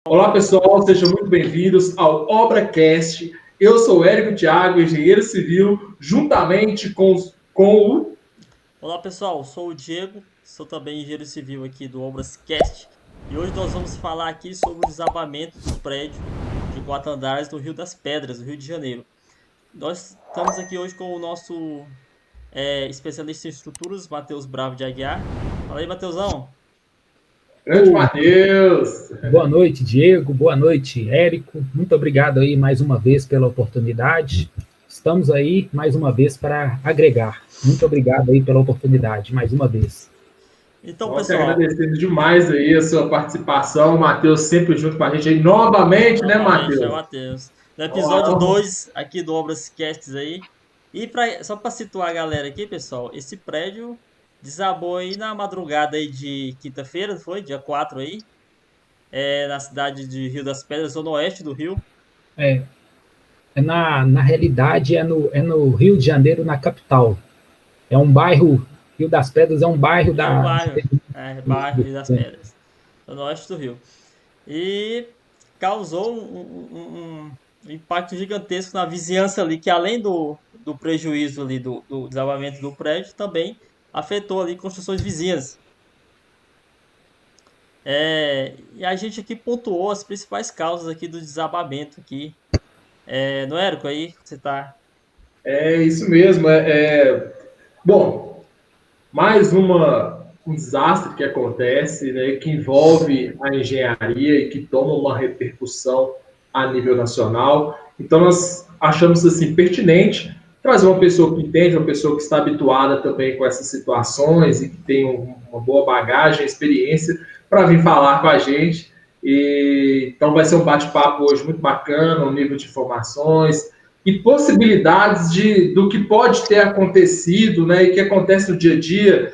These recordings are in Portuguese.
Olá, pessoal, sejam muito bem-vindos ao ObraCast. Eu sou o Érico Thiago, engenheiro civil, juntamente com o... Olá pessoal, sou o Diego, sou também engenheiro civil aqui do ObrasCast e hoje nós vamos falar aqui sobre o desabamento do prédio de 4 andares no Rio das Pedras, no Rio de Janeiro. Nós estamos aqui hoje com o nosso especialista em estruturas, Matheus Bravo de Aguiar. Fala aí, Matheusão. Grande Matheus. Boa noite, Diego. Boa noite, Érico. Muito obrigado aí mais uma vez pela oportunidade. Estamos aí mais uma vez para agregar. Muito obrigado aí pela oportunidade, mais uma vez. Então, Nós pessoal, agradecendo demais aí a sua participação, o Matheus sempre junto com a gente aí novamente, né, Matheus? Matheus. No episódio 2 aqui do ObrasCast aí. E só para situar a galera aqui, pessoal, esse prédio desabou aí na madrugada aí de quinta-feira, foi? Dia 4 aí. Na cidade de Rio das Pedras, zona oeste do Rio. Na realidade, é no Rio de Janeiro, na capital. É um bairro, Rio das Pedras é um bairro bairro Rio das Pedras, zona oeste do Rio. E causou um impacto gigantesco na vizinhança ali, que além do prejuízo ali do desabamento do prédio, também afetou ali construções vizinhas. E a gente aqui pontuou as principais causas aqui do desabamento aqui. No Érico, aí você tá... É isso mesmo. Bom, mais um desastre que acontece, né, que envolve a engenharia e que toma uma repercussão a nível nacional. Então, nós achamos assim pertinente trazer uma pessoa que entende, uma pessoa que está habituada também com essas situações e que tem uma boa bagagem, experiência, para vir falar com a gente. Então, vai ser um bate-papo hoje muito bacana, um nível de informações e possibilidades do que pode ter acontecido, né, e que acontece no dia a dia,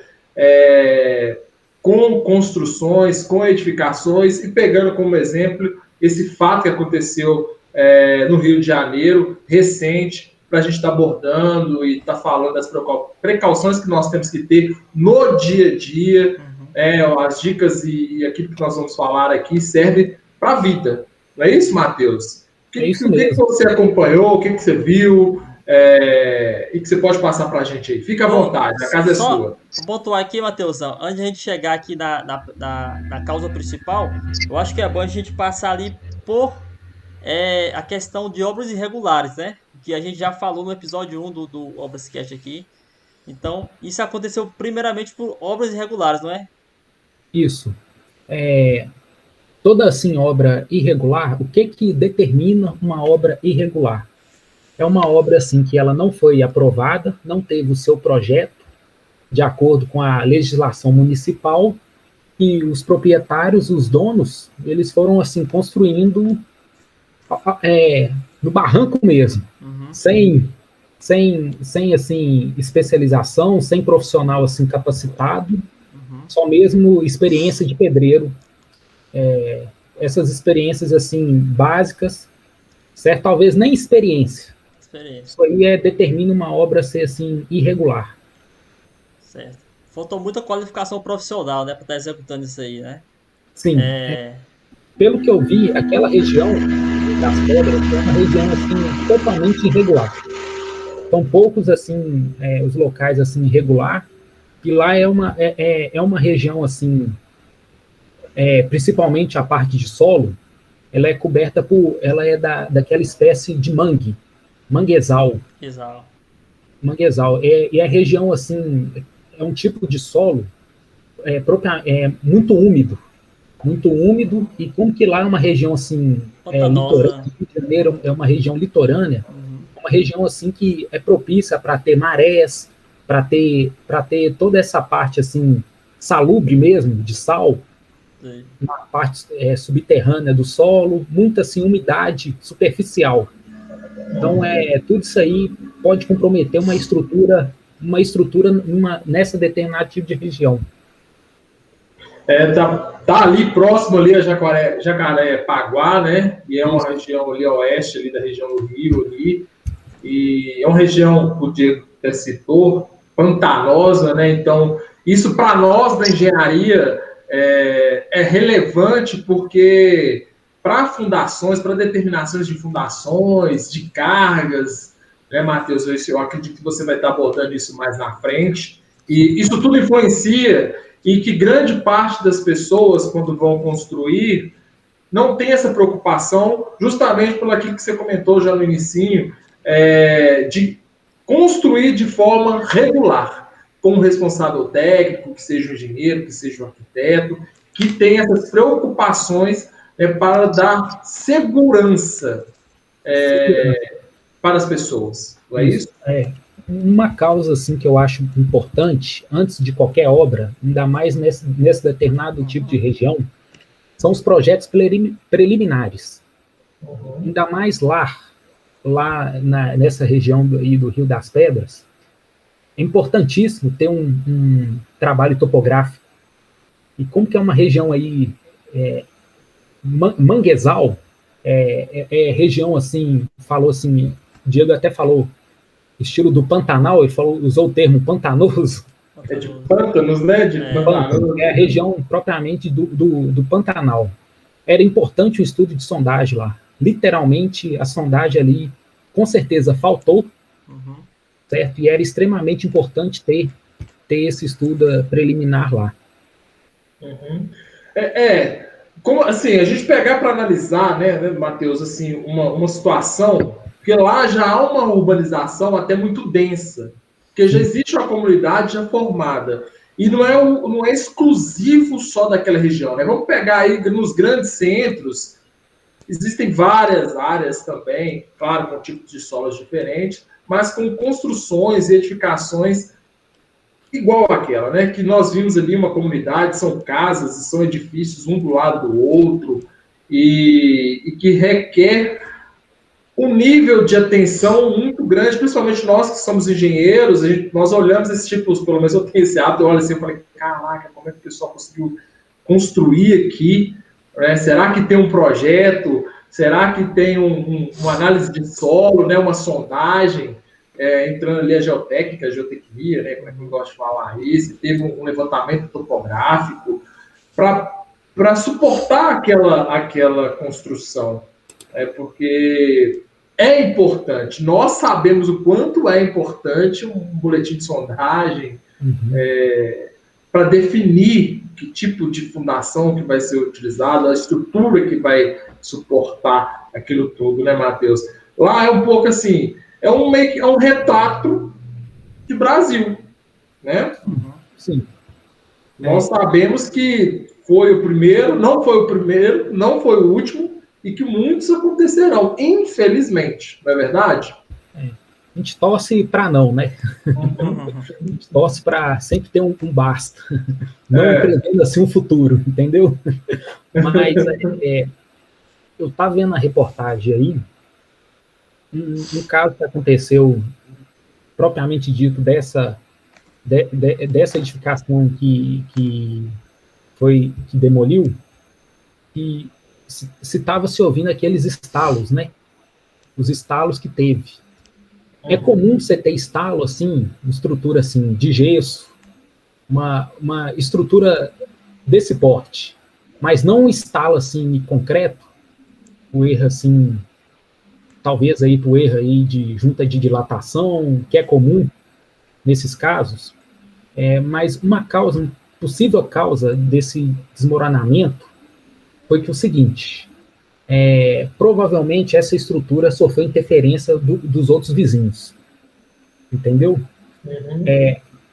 com construções, com edificações, e pegando como exemplo esse fato que aconteceu no Rio de Janeiro, recente, para a gente estar abordando e estar falando das precauções que nós temos que ter no dia a dia. As dicas e aquilo que nós vamos falar aqui serve para a vida. Não é isso, Matheus? O que você acompanhou, o que você viu, e que você pode passar para a gente aí? Fica à vontade, a casa é sua. Vou pontuar aqui, Matheusão, antes de a gente chegar aqui na causa principal, eu acho que é bom a gente passar ali por a questão de obras irregulares, né? Que a gente já falou no episódio 1 do ObrasCast aqui. Então, isso aconteceu primeiramente por obras irregulares, não é? Isso. Toda assim obra irregular, o que determina uma obra irregular? É uma obra assim que ela não foi aprovada, não teve o seu projeto de acordo com a legislação municipal, e os proprietários, os donos, eles foram assim construindo no barranco mesmo, sem assim especialização, sem profissional assim capacitado, só mesmo experiência de pedreiro. Essas experiências assim básicas, certo? Talvez nem experiência. Isso aí determina uma obra ser assim irregular. Certo. Faltou muita qualificação profissional, né, para estar executando isso aí, né? Sim. Pelo que eu vi, aquela região das pedras é uma região assim totalmente irregular. São poucos assim os locais assim irregular, e lá é uma região assim, principalmente a parte de solo, ela é coberta ela é daquela espécie de manguezal. Manguezal. E a região assim é um tipo de solo muito úmido, e como que lá é uma região assim litorânea, Rio de Janeiro é uma região litorânea, uma região assim que é propícia para ter marés, para ter toda essa parte assim salubre mesmo de sal. Sim. Na parte subterrânea do solo, muita assim umidade superficial. Então tudo isso aí pode comprometer uma estrutura nessa determinada tipo de região. Tá ali próximo ali a Jacarepaguá, né? E é uma região ali a oeste ali da região do Rio ali, e é uma região, o Diego citou, pantanosa, né? Então isso para nós da engenharia é relevante, porque para fundações, para determinações de fundações, de cargas, né, Matheus? Eu acredito que você vai estar abordando isso mais na frente. E isso tudo influencia e que grande parte das pessoas, quando vão construir, não tem essa preocupação, justamente pelo aquilo que você comentou já no inicinho, de construir de forma regular, com um responsável técnico, que seja um engenheiro, que seja um arquiteto, que tenha essas preocupações para dar segurança para as pessoas. Não é isso? Uma causa assim, que eu acho importante, antes de qualquer obra, ainda mais nesse determinado tipo de região, são os projetos preliminares. Ainda mais lá nessa região do Rio das Pedras, é importantíssimo ter um trabalho topográfico. E como que é uma região aí, manguezal, região assim, falou assim, Diego até falou, estilo do Pantanal, ele usou o termo pantanoso. É de pântanos, né? Pântano. É a região propriamente do Pantanal. Era importante o estudo de sondagem lá. Literalmente, a sondagem ali, com certeza, faltou, certo? E era extremamente importante ter esse estudo preliminar lá. Como, assim, a gente pegar para analisar, né, Matheus, assim, uma situação, porque lá já há uma urbanização até muito densa, porque já existe uma comunidade já formada, e não é exclusivo só daquela região, né? Vamos pegar aí nos grandes centros, existem várias áreas também, claro, com tipos de solos diferentes, mas com construções e edificações igual àquela, né? Que nós vimos ali uma comunidade, são casas, são edifícios um do lado do outro, e que requer um nível de atenção muito grande, principalmente nós que somos engenheiros, nós olhamos esses tipos, pelo menos eu tenho esse hábito, eu olho assim e falei, caraca, como é que o pessoal conseguiu construir aqui? Né? Será que tem um projeto? Será que tem uma análise de solo, né? Uma sondagem? Entrando ali a geotécnica, a geotecnia, né, como é que eu gosto de falar isso, teve um levantamento topográfico para suportar aquela construção, porque é importante, nós sabemos o quanto é importante um boletim de sondagem para definir que tipo de fundação que vai ser utilizado, a estrutura que vai suportar aquilo tudo, né, Matheus? Lá é um pouco assim, é um retrato de Brasil, né? Sim. Nós sabemos que foi o primeiro, não foi o último, e que muitos acontecerão, infelizmente, não é verdade? A gente torce para não, né? A gente torce para sempre ter um basta, não prevendo assim um futuro, entendeu? Mas eu estava vendo a reportagem aí, um caso que aconteceu, propriamente dito, dessa edificação que demoliu, e se estava se ouvindo aqueles estalos, né? Os estalos que teve. É comum você ter estalo, assim, estrutura assim, de gesso, uma estrutura desse porte, mas não um estalo assim, concreto, o erro assim, talvez aí por erro aí de junta de dilatação, que é comum nesses casos, mas uma possível causa desse desmoronamento foi que o seguinte, provavelmente essa estrutura sofreu interferência dos outros vizinhos, entendeu?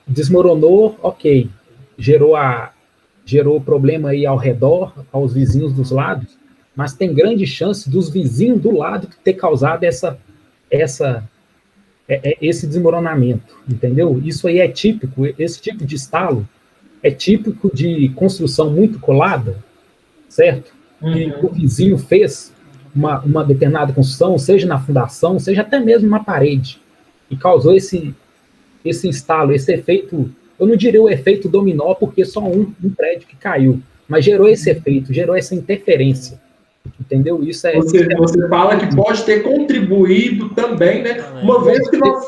Desmoronou, ok, gerou problema aí ao redor, aos vizinhos dos lados, mas tem grande chance dos vizinhos do lado ter causado esse desmoronamento, entendeu? Isso aí é típico, esse tipo de estalo é típico de construção muito colada, certo? Que o vizinho fez uma determinada construção, seja na fundação, seja até mesmo na parede, e causou esse estalo, esse efeito, eu não diria o efeito dominó, porque só um prédio que caiu, mas gerou esse efeito, gerou essa interferência, Entendeu? Isso é... Você fala que pode ter contribuído também, né? Uma vez que nós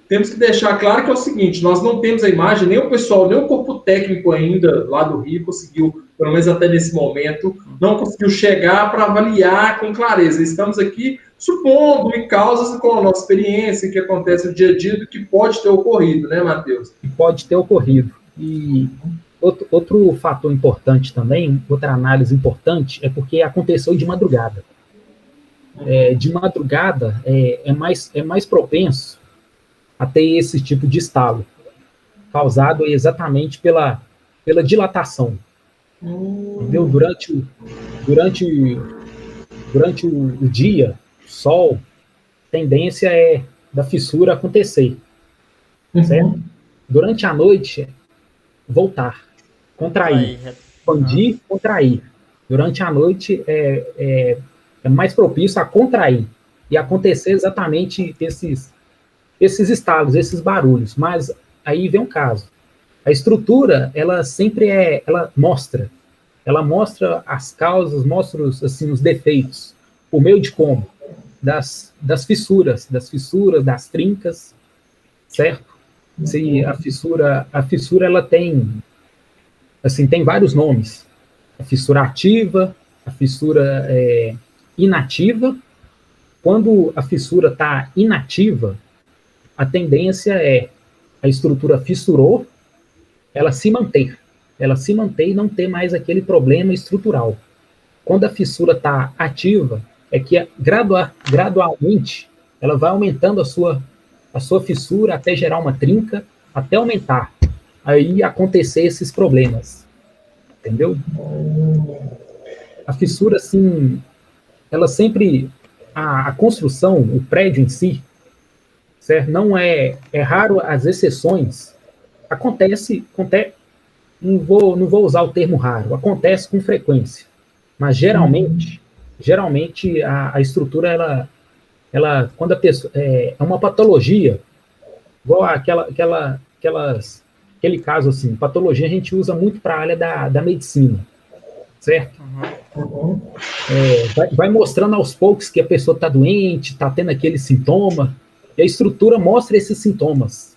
temos que deixar claro que é o seguinte, nós não temos a imagem, nem o pessoal, nem o corpo técnico ainda lá do Rio conseguiu, pelo menos até nesse momento, não conseguiu chegar para avaliar com clareza. Estamos aqui supondo em causas com a nossa experiência, que acontece no dia a dia, do que pode ter ocorrido, né, Matheus? Que pode ter ocorrido. E outro fator importante também, outra análise importante, é porque aconteceu de madrugada. De madrugada é mais propenso a ter esse tipo de estalo, causado exatamente pela dilatação. Entendeu? Durante o dia, sol, tendência é da fissura acontecer. Certo? Durante a noite, voltar, contrair, expandir, contrair. Durante a noite é mais propício a contrair e acontecer exatamente esses estalos, esses barulhos. Mas aí vem um caso. A estrutura, ela sempre ela mostra as causas, mostra assim, os defeitos, por meio de como? Das fissuras, das trincas, certo? Se a fissura ela tem vários nomes. A fissura ativa, a fissura inativa. Quando a fissura está inativa, a tendência é a estrutura fissurou, ela se manter e não ter mais aquele problema estrutural. Quando a fissura está ativa, é que gradualmente ela vai aumentando a sua fissura até gerar uma trinca, até aumentar. Aí acontecer esses problemas. Entendeu? A fissura, assim, ela sempre... A construção, o prédio em si, certo? Não é raro as exceções. Acontece, não vou usar o termo raro, acontece com frequência. Mas geralmente a estrutura, ela quando a pessoa é uma patologia, igual aquele caso assim, patologia a gente usa muito para a área da medicina, certo? Vai mostrando aos poucos que a pessoa está doente, está tendo aquele sintoma, e a estrutura mostra esses sintomas.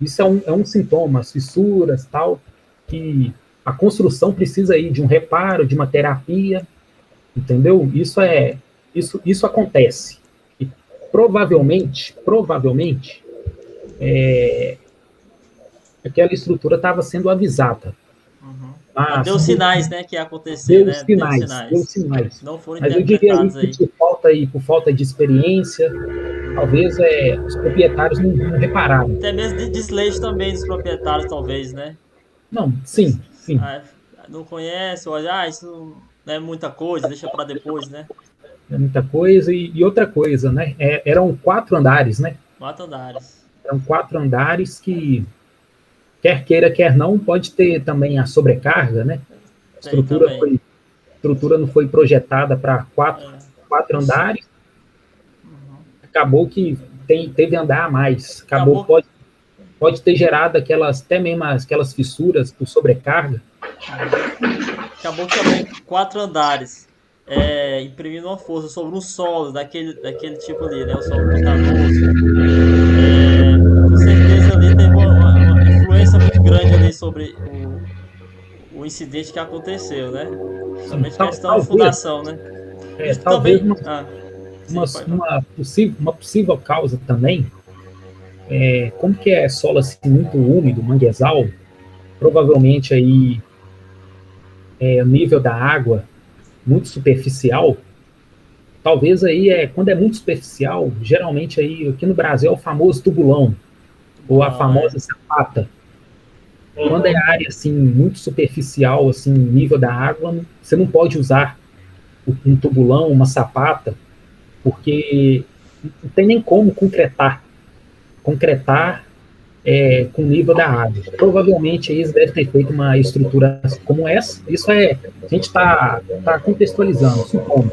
Isso é um sintoma, as fissuras, tal, que a construção precisa aí de um reparo, de uma terapia, entendeu? Isso acontece. E provavelmente, aquela estrutura estava sendo avisada. Deu sinais, né, que ia acontecer, deu sinais. Não foram Mas eu diria interpretados aí, por falta de experiência, talvez os proprietários não repararam. Até mesmo de desleixo também dos proprietários, talvez, né? Não, sim. Não conhece, olha, isso não é muita coisa, deixa para depois, né? É muita coisa. E outra coisa, né? Eram 4 andares, né? 4 andares. Eram 4 andares que, quer queira, quer não, pode ter também a sobrecarga, né? A estrutura não foi projetada para 4 andares. Acabou que teve andar a mais. Pode ter gerado até mesmo aquelas fissuras por sobrecarga. Acabou que também 4 andares imprimindo uma força sobre um solo daquele tipo ali, né? O solo pantanoso. Com certeza ali teve uma influência muito grande ali sobre o incidente que aconteceu, né? Somente questão de fundação, né? Talvez também, uma possível causa também, como que é solo assim, muito úmido, manguezal, provavelmente aí o nível da água muito superficial, talvez aí quando é muito superficial, geralmente aí aqui no Brasil é o famoso tubulão, ou a famosa sapata. Quando é área assim muito superficial, assim, nível da água, você não pode usar um tubulão, uma sapata, porque não tem nem como concretar com o nível da água. Provavelmente eles devem ter feito uma estrutura como essa. Isso a gente está contextualizando, supondo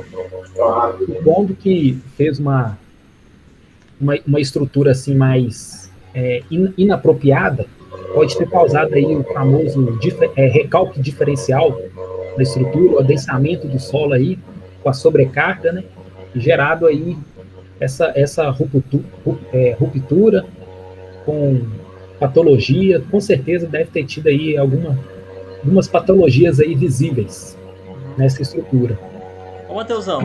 que fez uma estrutura assim mais inapropriada, pode ter causado aí o famoso recalque diferencial da estrutura, o adensamento do solo aí, com a sobrecarga, né? Gerado aí essa ruptura com patologia, com certeza deve ter tido aí algumas patologias aí visíveis nessa estrutura. Ô, Mateusão,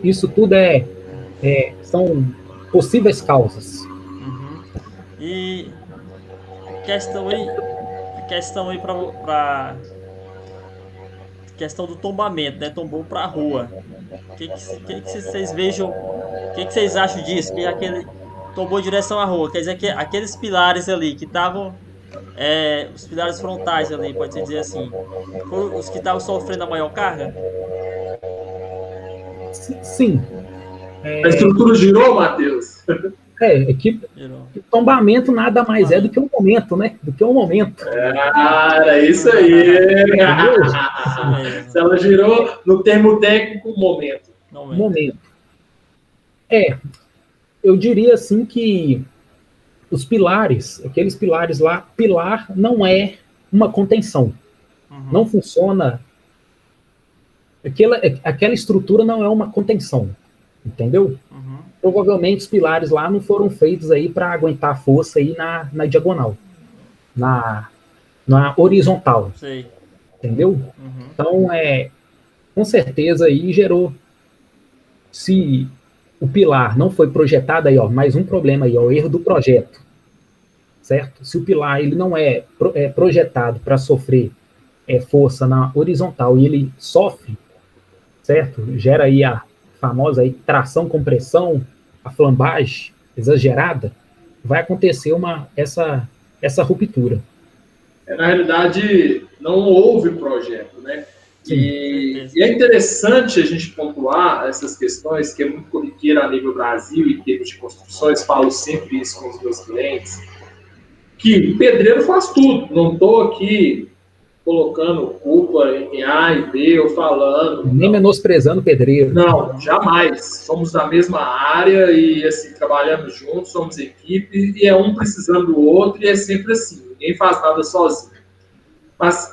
isso tudo são possíveis causas. E questão aí para questão do tombamento, né? Tombou para a rua. O que vocês vejam? O que vocês acham disso? Que aquele tombou em direção à rua, quer dizer que aqueles pilares ali que estavam os pilares frontais ali, pode-se dizer assim, foram os que estavam sofrendo a maior carga? Sim. A estrutura girou, Matheus? Que tombamento nada mais do que um momento, né? Do que um momento. Cara, isso aí. Se ela girou, no termo técnico, momento. Momento. Eu diria assim que os pilares, aqueles pilares lá, pilar não é uma contenção. Não funciona. Aquela estrutura não é uma contenção. Entendeu? Provavelmente os pilares lá não foram feitos aí para aguentar a força aí na diagonal, na horizontal. Sei. Entendeu? Então, com certeza aí gerou. Se o pilar não foi projetado aí, mais um problema aí, o erro do projeto, certo? Se o pilar ele não é projetado para sofrer força na horizontal e ele sofre, certo? Gera aí a famosa aí, tração, compressão, a flambagem exagerada, vai acontecer essa ruptura. Na realidade, não houve projeto, né? E é interessante a gente pontuar essas questões, que é muito corriqueira a nível Brasil, em termos de construções, falo sempre isso com os meus clientes, que pedreiro faz tudo, não estou aqui colocando culpa em A e B, ou falando... Nem menosprezando o pedreiro. Não, jamais. Somos da mesma área e, assim, trabalhamos juntos, somos equipe, e é um precisando do outro, e é sempre assim, ninguém faz nada sozinho. Mas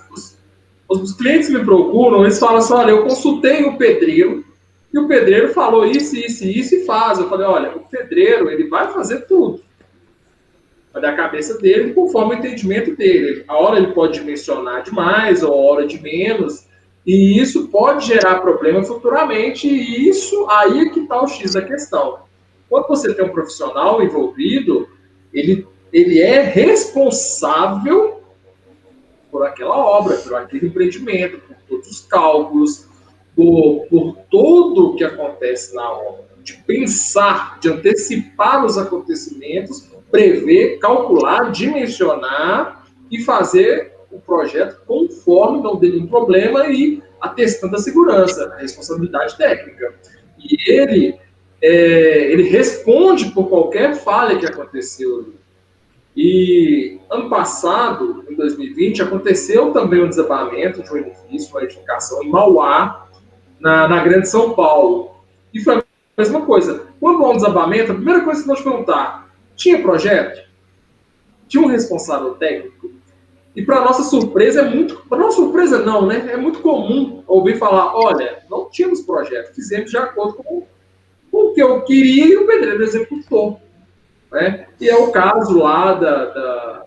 os clientes me procuram, eles falam assim, olha, eu consultei o pedreiro, e o pedreiro falou isso, isso e isso, e faz. Eu falei, olha, o pedreiro, ele vai fazer tudo. Vai dar a cabeça dele conforme o entendimento dele. A hora ele pode dimensionar demais, ou a hora de menos, e isso pode gerar problema futuramente, e isso aí é que está o X da questão. Quando você tem um profissional envolvido, ele é responsável por aquela obra, por aquele empreendimento, por todos os cálculos, por tudo o que acontece na obra. De pensar, de antecipar os acontecimentos, prever, calcular, dimensionar e fazer o projeto conforme não dê nenhum problema e atestando a segurança, a responsabilidade técnica. E ele responde por qualquer falha que aconteceu. E ano passado, em 2020, aconteceu também um desabamento de um edifício, uma edificação em Mauá, na Grande São Paulo. E foi a mesma coisa. Quando há um desabamento, a primeira coisa que nós perguntar, tinha projeto? Tinha um responsável técnico? E para nossa surpresa, para nossa surpresa não, né? É muito comum ouvir falar, olha, não tínhamos projeto, fizemos de acordo com o que eu queria e o pedreiro executou. Né? E é o caso lá da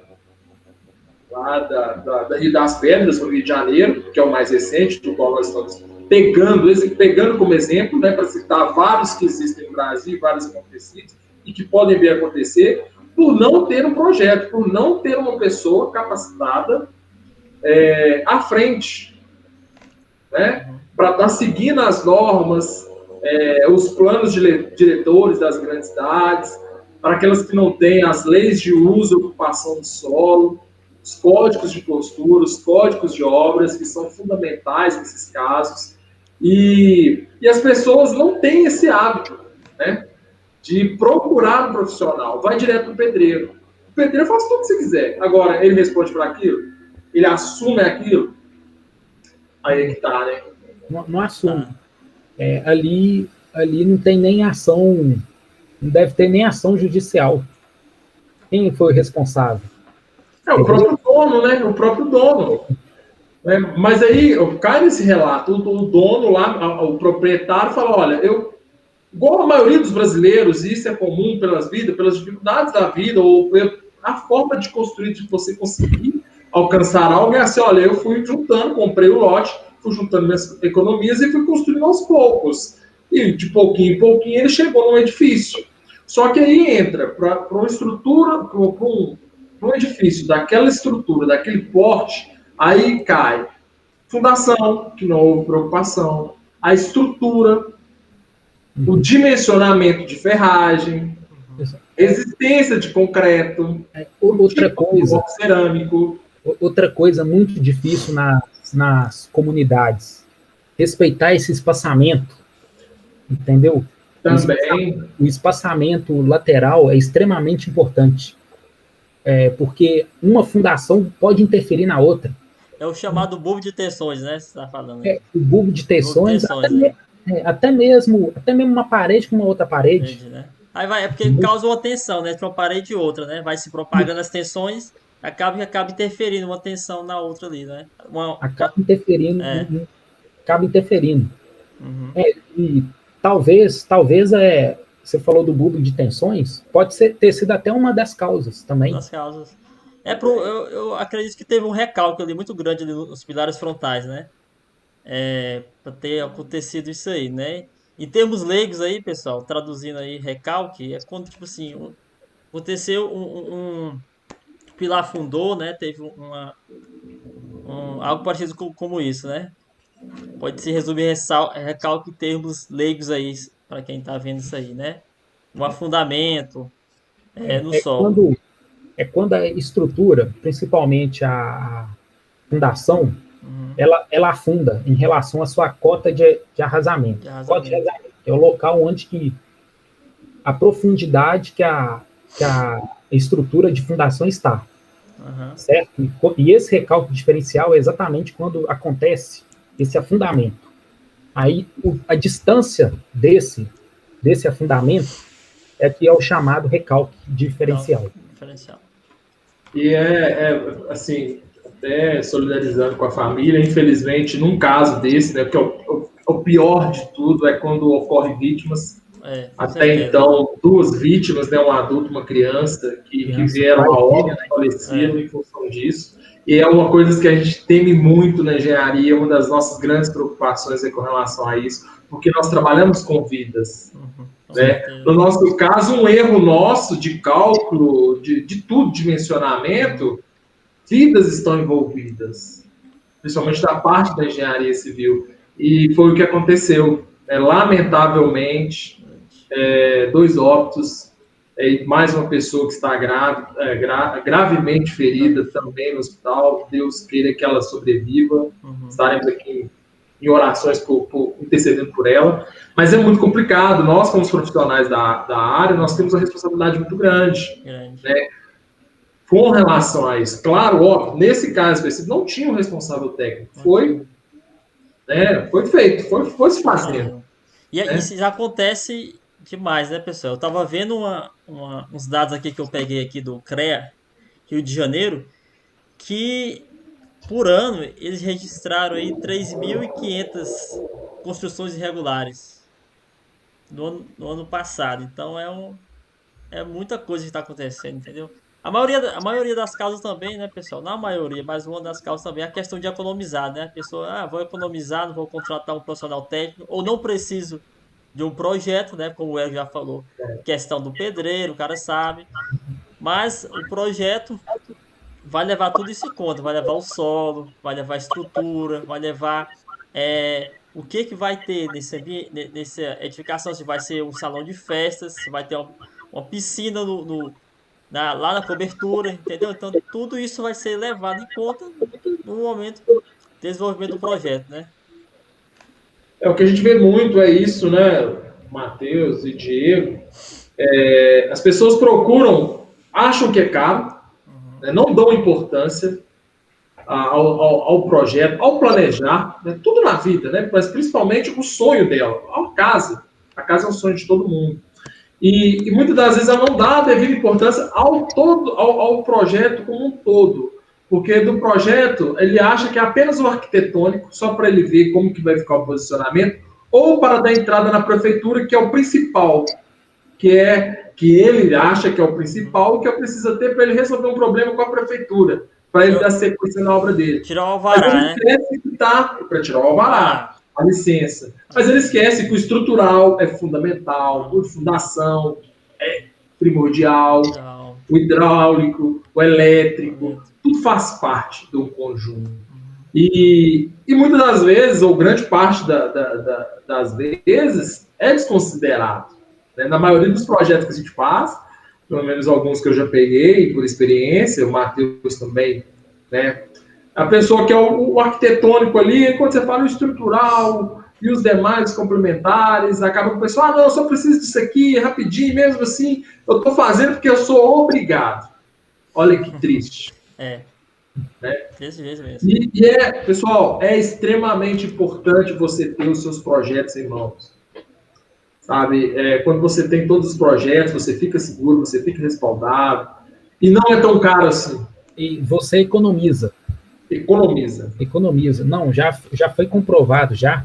Rio das Pedras, no Rio de Janeiro, que é o mais recente, do qual nós estamos pegando como exemplo, né, para citar vários que existem no Brasil, vários acontecidos, e que podem vir a acontecer, por não ter um projeto, por não ter uma pessoa capacitada à frente, né, para estar seguindo as normas, os planos diretores das grandes cidades, para aquelas que não têm as leis de uso e ocupação do solo, os códigos de postura, os códigos de obras, que são fundamentais nesses casos, e as pessoas não têm esse hábito, né, de procurar um profissional, vai direto para o pedreiro. O pedreiro faz tudo que você quiser. Agora, ele responde para aquilo? Ele assume aquilo? Aí é que tá, né? Não assume. Ali não tem nem ação, não deve ter nem ação judicial. Quem foi o responsável? O próprio dono, né? O próprio dono. Mas aí cai nesse relato, o dono lá, o proprietário fala, olha, igual a maioria dos brasileiros, isso é comum pelas dificuldades da vida, ou a forma de construir, de você conseguir alcançar algo, é assim, olha, eu fui juntando, comprei o lote, fui juntando minhas economias e fui construindo aos poucos. E de pouquinho em pouquinho ele chegou num edifício. Só que aí entra para uma estrutura, para um edifício daquela estrutura, daquele porte, aí cai fundação, que não houve preocupação, a estrutura, o dimensionamento de ferragem, existência de concreto, outra coisa, cerâmico. Outra coisa muito difícil nas comunidades, respeitar esse espaçamento, entendeu? Também. O espaçamento lateral é extremamente importante, porque uma fundação pode interferir na outra. É o chamado bulbo de tensões, né? Você está falando. O bulbo de tensões, até mesmo uma parede com uma outra parede. Entendi, né? Aí é porque causa uma tensão, né? Entre uma parede e outra, né? Vai se propagando as tensões, acaba interferindo uma tensão na outra ali, né? Acaba interferindo. Uhum. E talvez você falou do bulbo de tensões, pode ter sido até uma das causas também. Das causas. Eu acredito que teve um recálculo ali muito grande ali nos pilares frontais, né? Para ter acontecido isso aí, né? Em termos leigos aí, pessoal, traduzindo aí recalque, é quando, tipo assim, aconteceu um pilar afundou, né? Teve algo parecido como isso, né? Pode se resumir recalque em termos leigos aí, para quem tá vendo isso aí, né? Um afundamento no solo. Quando a estrutura, principalmente a fundação, ela afunda em relação à sua cota de arrasamento. Cota de arrasamento é o local onde a profundidade que a estrutura de fundação está. Certo? E esse recálculo diferencial é exatamente quando acontece esse afundamento. Aí a distância desse afundamento é que é o chamado recálculo diferencial. E assim, até solidarizando com a família, infelizmente, num caso desse, né, porque o pior de tudo é quando ocorre vítimas. Até então, 2 vítimas, né, um adulto e uma criança, que vieram a óbito, faleceram em função disso. E é uma coisa que a gente teme muito na engenharia, uma das nossas grandes preocupações é com relação a isso, porque nós trabalhamos com vidas. Né? No nosso caso, um erro nosso de cálculo, de tudo, dimensionamento, vidas estão envolvidas, principalmente da parte da engenharia civil. E foi o que aconteceu. Lamentavelmente, 2 óbitos, mais uma pessoa que está gravemente ferida também no hospital. Deus queira que ela sobreviva. Estaremos aqui em orações intercedendo por ela. Mas é muito complicado. Nós, como profissionais da área, nós temos uma responsabilidade muito grande. Né? Com relação a isso. Claro, óbvio, nesse caso específico, não tinha um responsável técnico. Foi feito, foi se fazendo. E isso já acontece demais, né, pessoal? Eu estava vendo uns dados aqui que eu peguei aqui do CREA, Rio de Janeiro, que por ano eles registraram aí 3.500 construções irregulares no ano passado. Então é muita coisa que está acontecendo, entendeu? A maioria das causas também, né, pessoal? Não a maioria, mas uma das causas também é a questão de economizar, né? A pessoa, vou economizar, não vou contratar um profissional técnico, ou não preciso de um projeto, né? Como o Hélio já falou, questão do pedreiro, o cara sabe. Mas o projeto vai levar tudo isso em conta, vai levar o solo, vai levar a estrutura, vai levar o que vai ter nessa edificação, se vai ser um salão de festas, se vai ter uma piscina lá na cobertura, entendeu? Então tudo isso vai ser levado em conta no momento do desenvolvimento do projeto, né? O que a gente vê muito é isso, né, Matheus e Diego. As pessoas acham que é caro, né, não dão importância ao projeto, ao planejar, né, tudo na vida, né, mas principalmente o sonho dela, a casa. A casa é um sonho de todo mundo. E muitas das vezes ela não dá a devida importância ao projeto como um todo. Porque do projeto, ele acha que é apenas o arquitetônico, só para ele ver como que vai ficar o posicionamento, ou para dar entrada na prefeitura, que é o principal, que ele acha que é o principal, que precisa ter para ele resolver um problema com a prefeitura, para ele dar sequência na obra dele. Tirar o alvará, né? Para tirar o alvará, a licença. Mas ele esquece que o estrutural é fundamental, a fundação é primordial, o hidráulico, o elétrico, tudo faz parte do conjunto. E muitas das vezes, ou grande parte das vezes, é desconsiderado. Né? Na maioria dos projetos que a gente faz, pelo menos alguns que eu já peguei por experiência, o Matheus também, né? A pessoa que é o arquitetônico ali, quando você fala o estrutural e os demais complementares, acaba com o pessoal, não, eu só preciso disso aqui, rapidinho, mesmo assim, eu estou fazendo porque eu sou obrigado. Olha que triste. Né? Desse jeito mesmo. Pessoal, é extremamente importante você ter os seus projetos em mãos. Sabe? Quando você tem todos os projetos, você fica seguro, você fica respaldado. E não é tão caro assim. E você economiza. Economiza. Não, já foi comprovado já.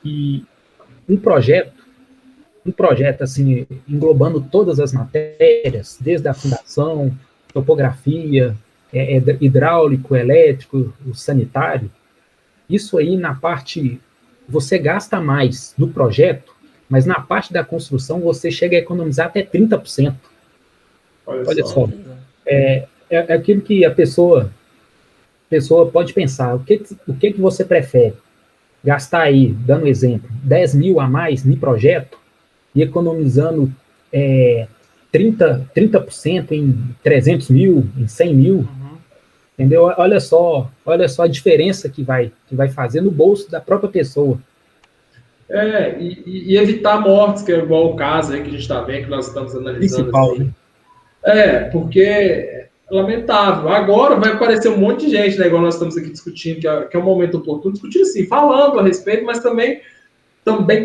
E um projeto assim, englobando todas as matérias, desde a fundação, topografia, hidráulico, elétrico, o sanitário, isso aí na parte, você gasta mais no projeto, mas na parte da construção você chega a economizar até 30%. Olha só. É aquilo que a pessoa pode pensar, o que você prefere? Gastar aí, dando exemplo, 10 mil a mais no projeto e economizando 30% em 300 mil, em 100 mil, entendeu? Olha só a diferença que vai fazer no bolso da própria pessoa. E evitar mortes, que é igual o caso aí que a gente está vendo, que nós estamos analisando. Principal, assim. Né? Porque é lamentável. Agora vai aparecer um monte de gente, né, igual nós estamos aqui discutindo, que é um momento oportuno, discutindo assim, falando a respeito, mas também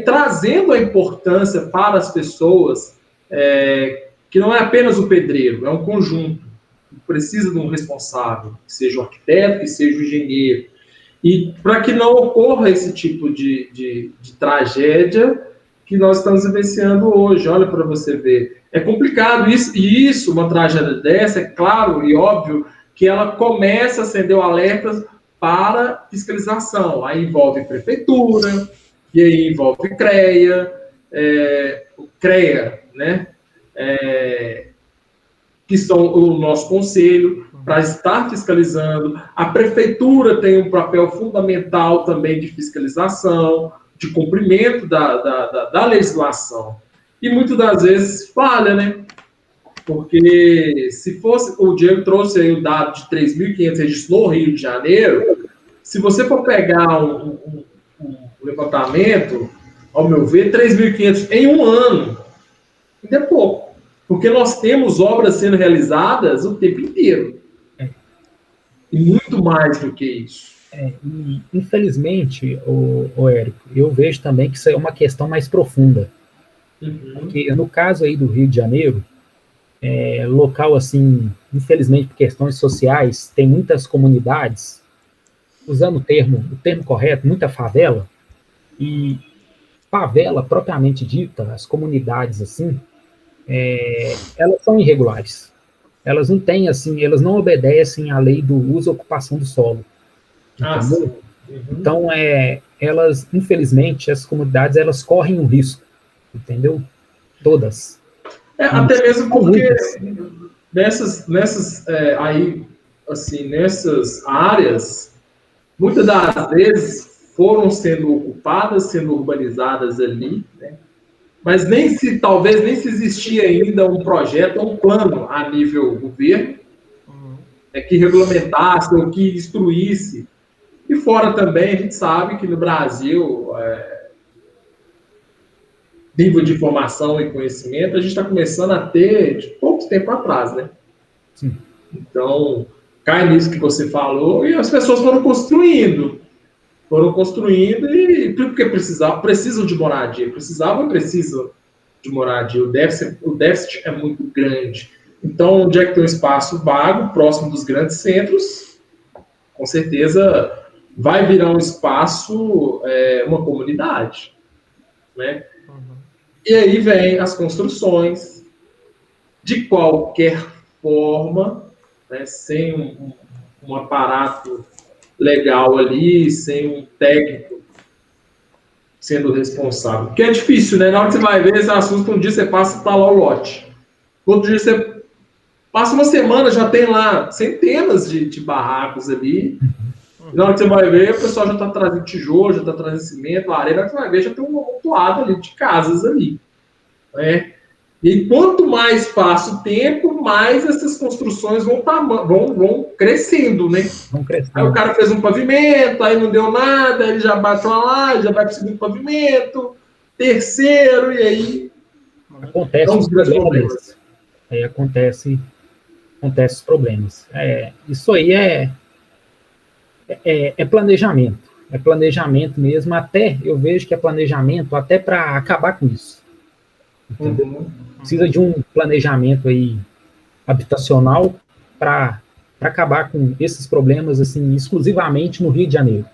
trazendo a importância para as pessoas, que não é apenas o pedreiro, é um conjunto. Precisa de um responsável, que seja o arquiteto, que seja o engenheiro. E para que não ocorra esse tipo de tragédia que nós estamos vivenciando hoje, olha para você ver. É complicado isso, uma tragédia dessa, é claro e óbvio que ela começa a acender o alerta para fiscalização. Aí envolve prefeitura, e aí envolve o CREA, né? Que são o nosso conselho, para estar fiscalizando. A prefeitura tem um papel fundamental também de fiscalização, de cumprimento da legislação. E muitas das vezes falha, né? Porque se fosse, o Diego trouxe aí o dado de 3.500 registros no Rio de Janeiro, se você for pegar um levantamento, ao meu ver, 3.500 em um ano, ainda é pouco. Porque nós temos obras sendo realizadas o tempo inteiro. E muito mais do que isso. E, infelizmente, o Érico, eu vejo também que isso é uma questão mais profunda. Porque no caso aí do Rio de Janeiro, local assim, infelizmente por questões sociais, tem muitas comunidades, usando o termo correto, muita favela, e favela propriamente dita, as comunidades assim, elas são irregulares. Elas não têm assim, elas não obedecem à lei do uso e ocupação do solo. Entendeu? Então, elas, infelizmente, as comunidades, elas correm um risco, entendeu? Todas. Até mesmo porque nessas áreas, muitas das vezes foram sendo ocupadas, sendo urbanizadas ali, né? Mas talvez nem se existia ainda um projeto ou um plano a nível governo que regulamentasse ou que instruísse. E fora também, a gente sabe que no Brasil, nível de informação e conhecimento, a gente está começando a ter de pouco tempo atrás, né? Sim. Então, cai nisso que você falou, e as pessoas foram construindo e porque precisam de moradia, precisam de moradia, o déficit é muito grande. Então, onde é que tem um espaço vago, próximo dos grandes centros, com certeza vai virar um espaço, uma comunidade, né? E aí vem as construções, de qualquer forma, né, sem um aparato legal ali, sem um técnico sendo responsável. Porque é difícil, né? Na hora que você vai ver esse assunto, um dia você passa e tá lá o lote. Outro dia você passa uma semana, já tem lá centenas de barracos ali. Na hora que você vai ver, o pessoal já está trazendo tijolo, já está trazendo cimento, areia. Na hora que você vai ver, já tem um amontoado ali de casas ali, né? E quanto mais passa o tempo, mais essas construções vão crescendo, né? Vão crescendo. Aí o cara fez um pavimento, aí não deu nada, aí ele já bate uma laje, já vai para o segundo pavimento, terceiro, e aí acontece os problemas. Aí acontece os problemas. Isso aí é planejamento. É planejamento mesmo, até eu vejo que é planejamento até para acabar com isso. Entendeu? Precisa de um planejamento aí habitacional para acabar com esses problemas assim exclusivamente no Rio de Janeiro.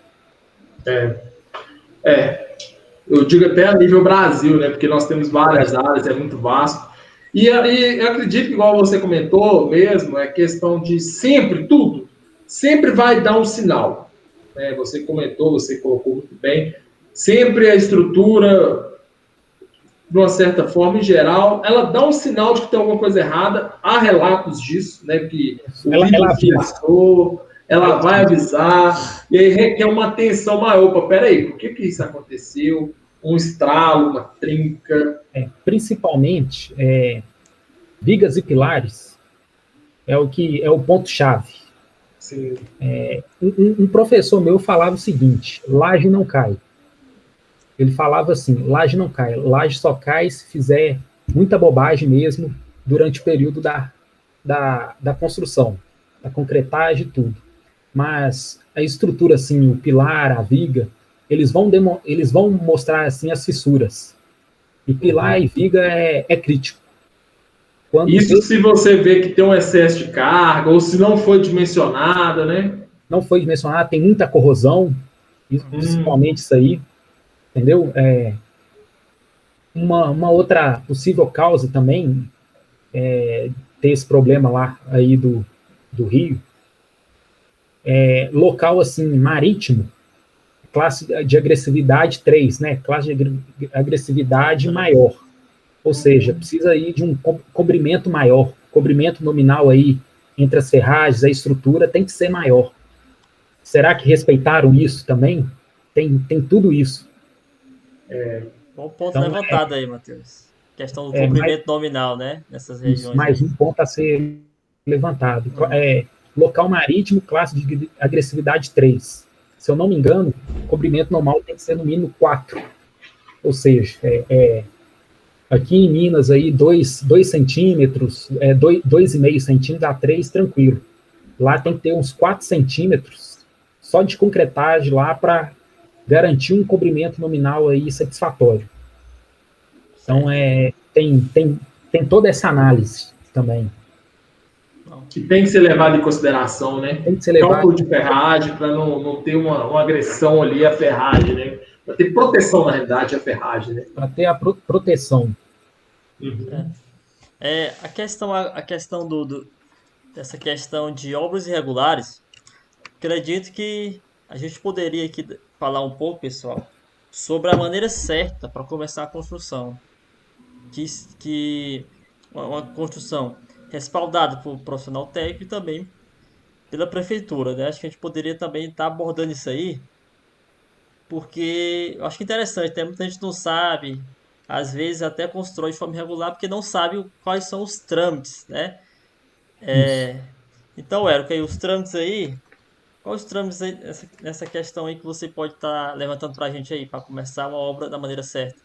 Eu digo até a nível Brasil, né? Porque nós temos várias áreas, é muito vasto. E eu acredito que, igual você comentou mesmo, é questão de sempre, tudo, sempre vai dar um sinal. Né? Você comentou, você colocou muito bem, sempre a estrutura, de uma certa forma, em geral, ela dá um sinal de que tem alguma coisa errada. Há relatos disso, né? Que ela vai avisar, e aí requer uma atenção maior. Peraí, por que isso aconteceu? Um estralo, uma trinca. Principalmente, vigas e pilares é o ponto-chave. Um professor meu falava o seguinte: laje não cai. Ele falava assim: laje não cai, laje só cai se fizer muita bobagem mesmo durante o período da construção, da concretagem e tudo. Mas a estrutura, assim, o pilar, a viga, eles vão mostrar assim as fissuras. E pilar e viga é crítico. Isso se você vê que tem um excesso de carga, ou se não foi dimensionada, né? Não foi dimensionada, tem muita corrosão, principalmente isso aí, entendeu? Uma outra possível causa também ter esse problema lá aí do Rio, local assim, marítimo, classe de agressividade 3, né? Classe de agressividade maior. Ou seja, precisa aí de um cobrimento maior, cobrimento nominal aí entre as ferragens, a estrutura tem que ser maior. Será que respeitaram isso também? Tem tudo isso. Bom ponto levantado aí, Matheus. Questão do cobrimento nominal, né? Nessas regiões. Mais um ponto a ser levantado. Local marítimo, classe de agressividade 3. Se eu não me engano, o cobrimento normal tem que ser no mínimo 4. Ou seja, aqui em Minas, aí, 2 centímetros, 2,5 centímetros a 3, tranquilo. Lá tem que ter uns 4 centímetros só de concretagem lá para garantir um cobrimento nominal aí satisfatório. Então, tem toda essa análise também. Que tem que ser levado em consideração, né? Tem que ser levado. Cálculo de ferragem, para não ter uma agressão ali à ferragem, né? Para ter proteção, na realidade, à ferragem, né? Para ter a proteção. A questão dessa questão de obras irregulares, acredito que a gente poderia aqui falar um pouco, pessoal, sobre a maneira certa para começar a construção. Que uma construção respaldada por um profissional técnico e também pela prefeitura, né? Acho que a gente poderia também estar abordando isso aí, porque eu acho que é interessante, né? Muita gente não sabe, às vezes até constrói de forma irregular porque não sabe quais são os trâmites, né? Então, Érico, aí os trâmites aí, quais os trâmites aí nessa questão aí que você pode estar levantando para a gente aí, para começar uma obra da maneira certa?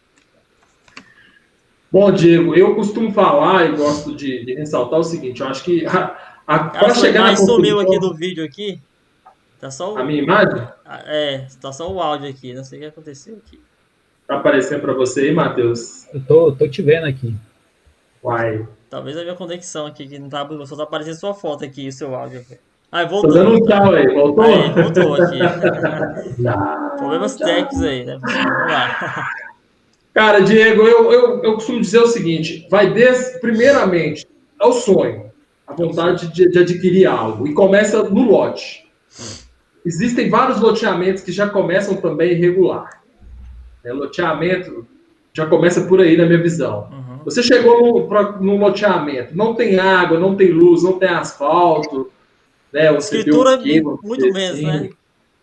Bom, Diego, eu costumo falar e gosto de ressaltar o seguinte: eu acho que para chegar na construção... sumiu aqui do vídeo aqui. Tá só a minha imagem? Tá só o áudio aqui. Não sei o que aconteceu aqui. Tá aparecendo para você aí, Matheus? Eu tô te vendo aqui. Uai. Talvez a minha conexão aqui, que não tá, só tá aparecendo sua foto aqui e o seu áudio aqui. Aí, Tô dando um voltou. tchau aí, voltou? Aí, voltou aqui. Tchau, Problemas técnicos tchau. aí, né, pessoal? Vamos lá. Cara, Diego, eu costumo dizer o seguinte: primeiramente, é o sonho, a É o sonho. vontade de adquirir algo, e começa no lote. Existem vários loteamentos que já começam também irregular. Né? Loteamento já começa por aí, na minha visão. Uhum. Você chegou no loteamento, não tem água, não tem luz, não tem asfalto, né? Você vê o Escritura, quê, vamos muito dizer menos, né? assim.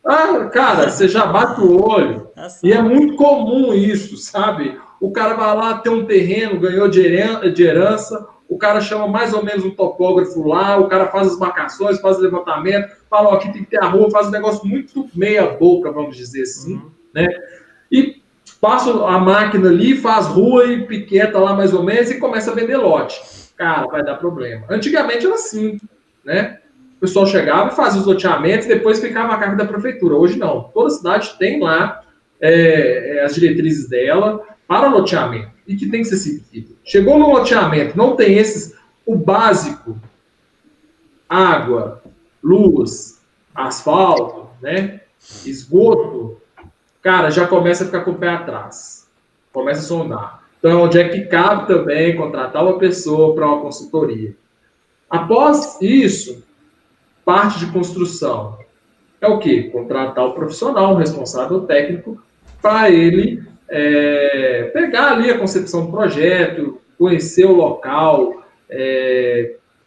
Ah, cara, você já bate o olho. Já E é sabe. muito comum isso, sabe? O cara vai lá, tem um terreno, ganhou de herança, o cara chama mais ou menos um topógrafo lá, o cara faz as marcações, faz o levantamento, fala, ó, aqui tem que ter a rua, faz um negócio muito meia boca, vamos dizer assim, Uhum. né? E passa a máquina ali, faz rua e piqueta lá mais ou menos e começa a vender lote. Cara, vai dar problema. Antigamente era assim, né? O pessoal chegava e fazia os loteamentos, depois ficava a carga da prefeitura. Hoje não. Toda cidade tem lá as diretrizes dela para loteamento e que tem que ser seguido. Chegou no loteamento, não tem o básico, água, luz, asfalto, né? Esgoto, cara, já começa a ficar com o pé atrás. Começa a sondar. Então, onde é que cabe também contratar uma pessoa para uma consultoria? Após isso, parte de construção é o quê? Contratar o profissional, o responsável técnico, para ele pegar ali a concepção do projeto, conhecer o local,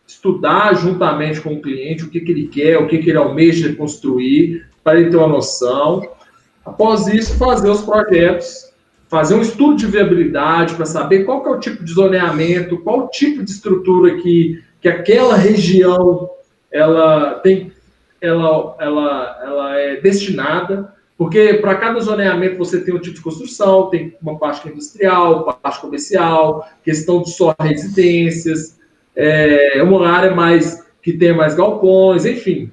estudar juntamente com o cliente o que ele quer, o que ele almeja construir, para ele ter uma noção. Após isso, fazer os projetos, fazer um estudo de viabilidade para saber qual que é o tipo de zoneamento, qual o tipo de estrutura que aquela região ela tem, ela é destinada, porque para cada zoneamento você tem um tipo de construção, tem uma parte que é industrial, parte comercial, questão de só residências, uma área mais que tem mais galpões, enfim,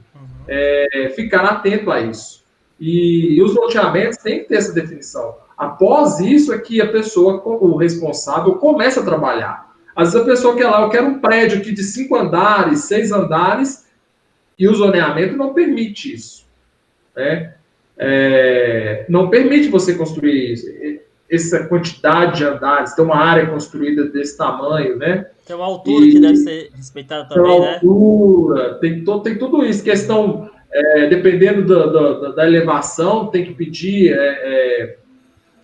ficar atento a isso. E os loteamentos têm que ter essa definição. Após isso é que a pessoa, o responsável, começa a trabalhar. Às vezes a pessoa quer lá, eu quero um prédio aqui de 5 andares, 6 andares, e o zoneamento não permite isso. Né? Não permite você construir isso, essa quantidade de andares, ter uma área construída desse tamanho, né? Tem uma altura que deve E ser respeitada pela também, né? altura, tem tudo isso. Questão, dependendo da elevação, tem que pedir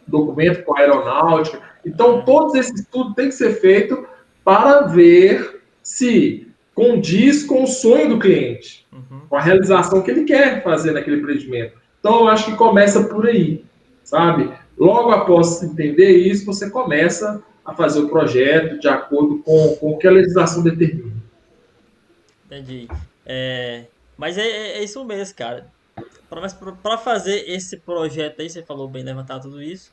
documento com a aeronáutica. Então, todos esses estudos têm que ser feito para ver se condiz com o sonho do cliente, com a realização que ele quer fazer naquele empreendimento. Então, eu acho que começa por aí, sabe? Logo após entender isso, você começa a fazer o projeto de acordo com o que a legislação determina. Entendi. Mas é isso mesmo, cara. Para fazer esse projeto aí, você falou bem, levantar tudo isso.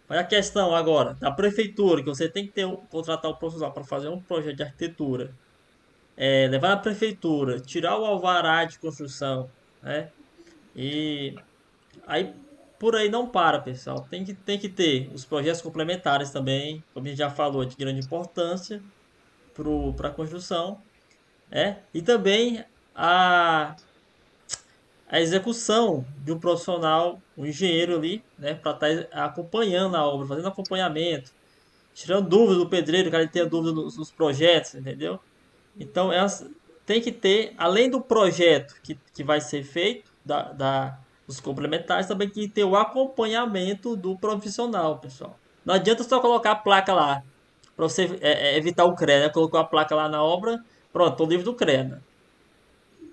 Mas a questão agora, da prefeitura, que você tem que contratar um profissional para fazer um projeto de arquitetura, levar na prefeitura, tirar o alvará de construção, né? E aí por aí não para, pessoal. Tem que ter os projetos complementares também, como a gente já falou, de grande importância para a construção, e também a a execução de um profissional, um engenheiro ali, né, para estar acompanhando a obra, fazendo acompanhamento, tirando dúvidas do pedreiro, caso ele tenha dúvida nos projetos, entendeu? Então, tem que ter, além do projeto que vai ser feito, dos complementares, também tem que ter o acompanhamento do profissional, pessoal. Não adianta só colocar a placa lá, para você evitar o CREA, né? Colocou a placa lá na obra, pronto, estou livre do CREA, né?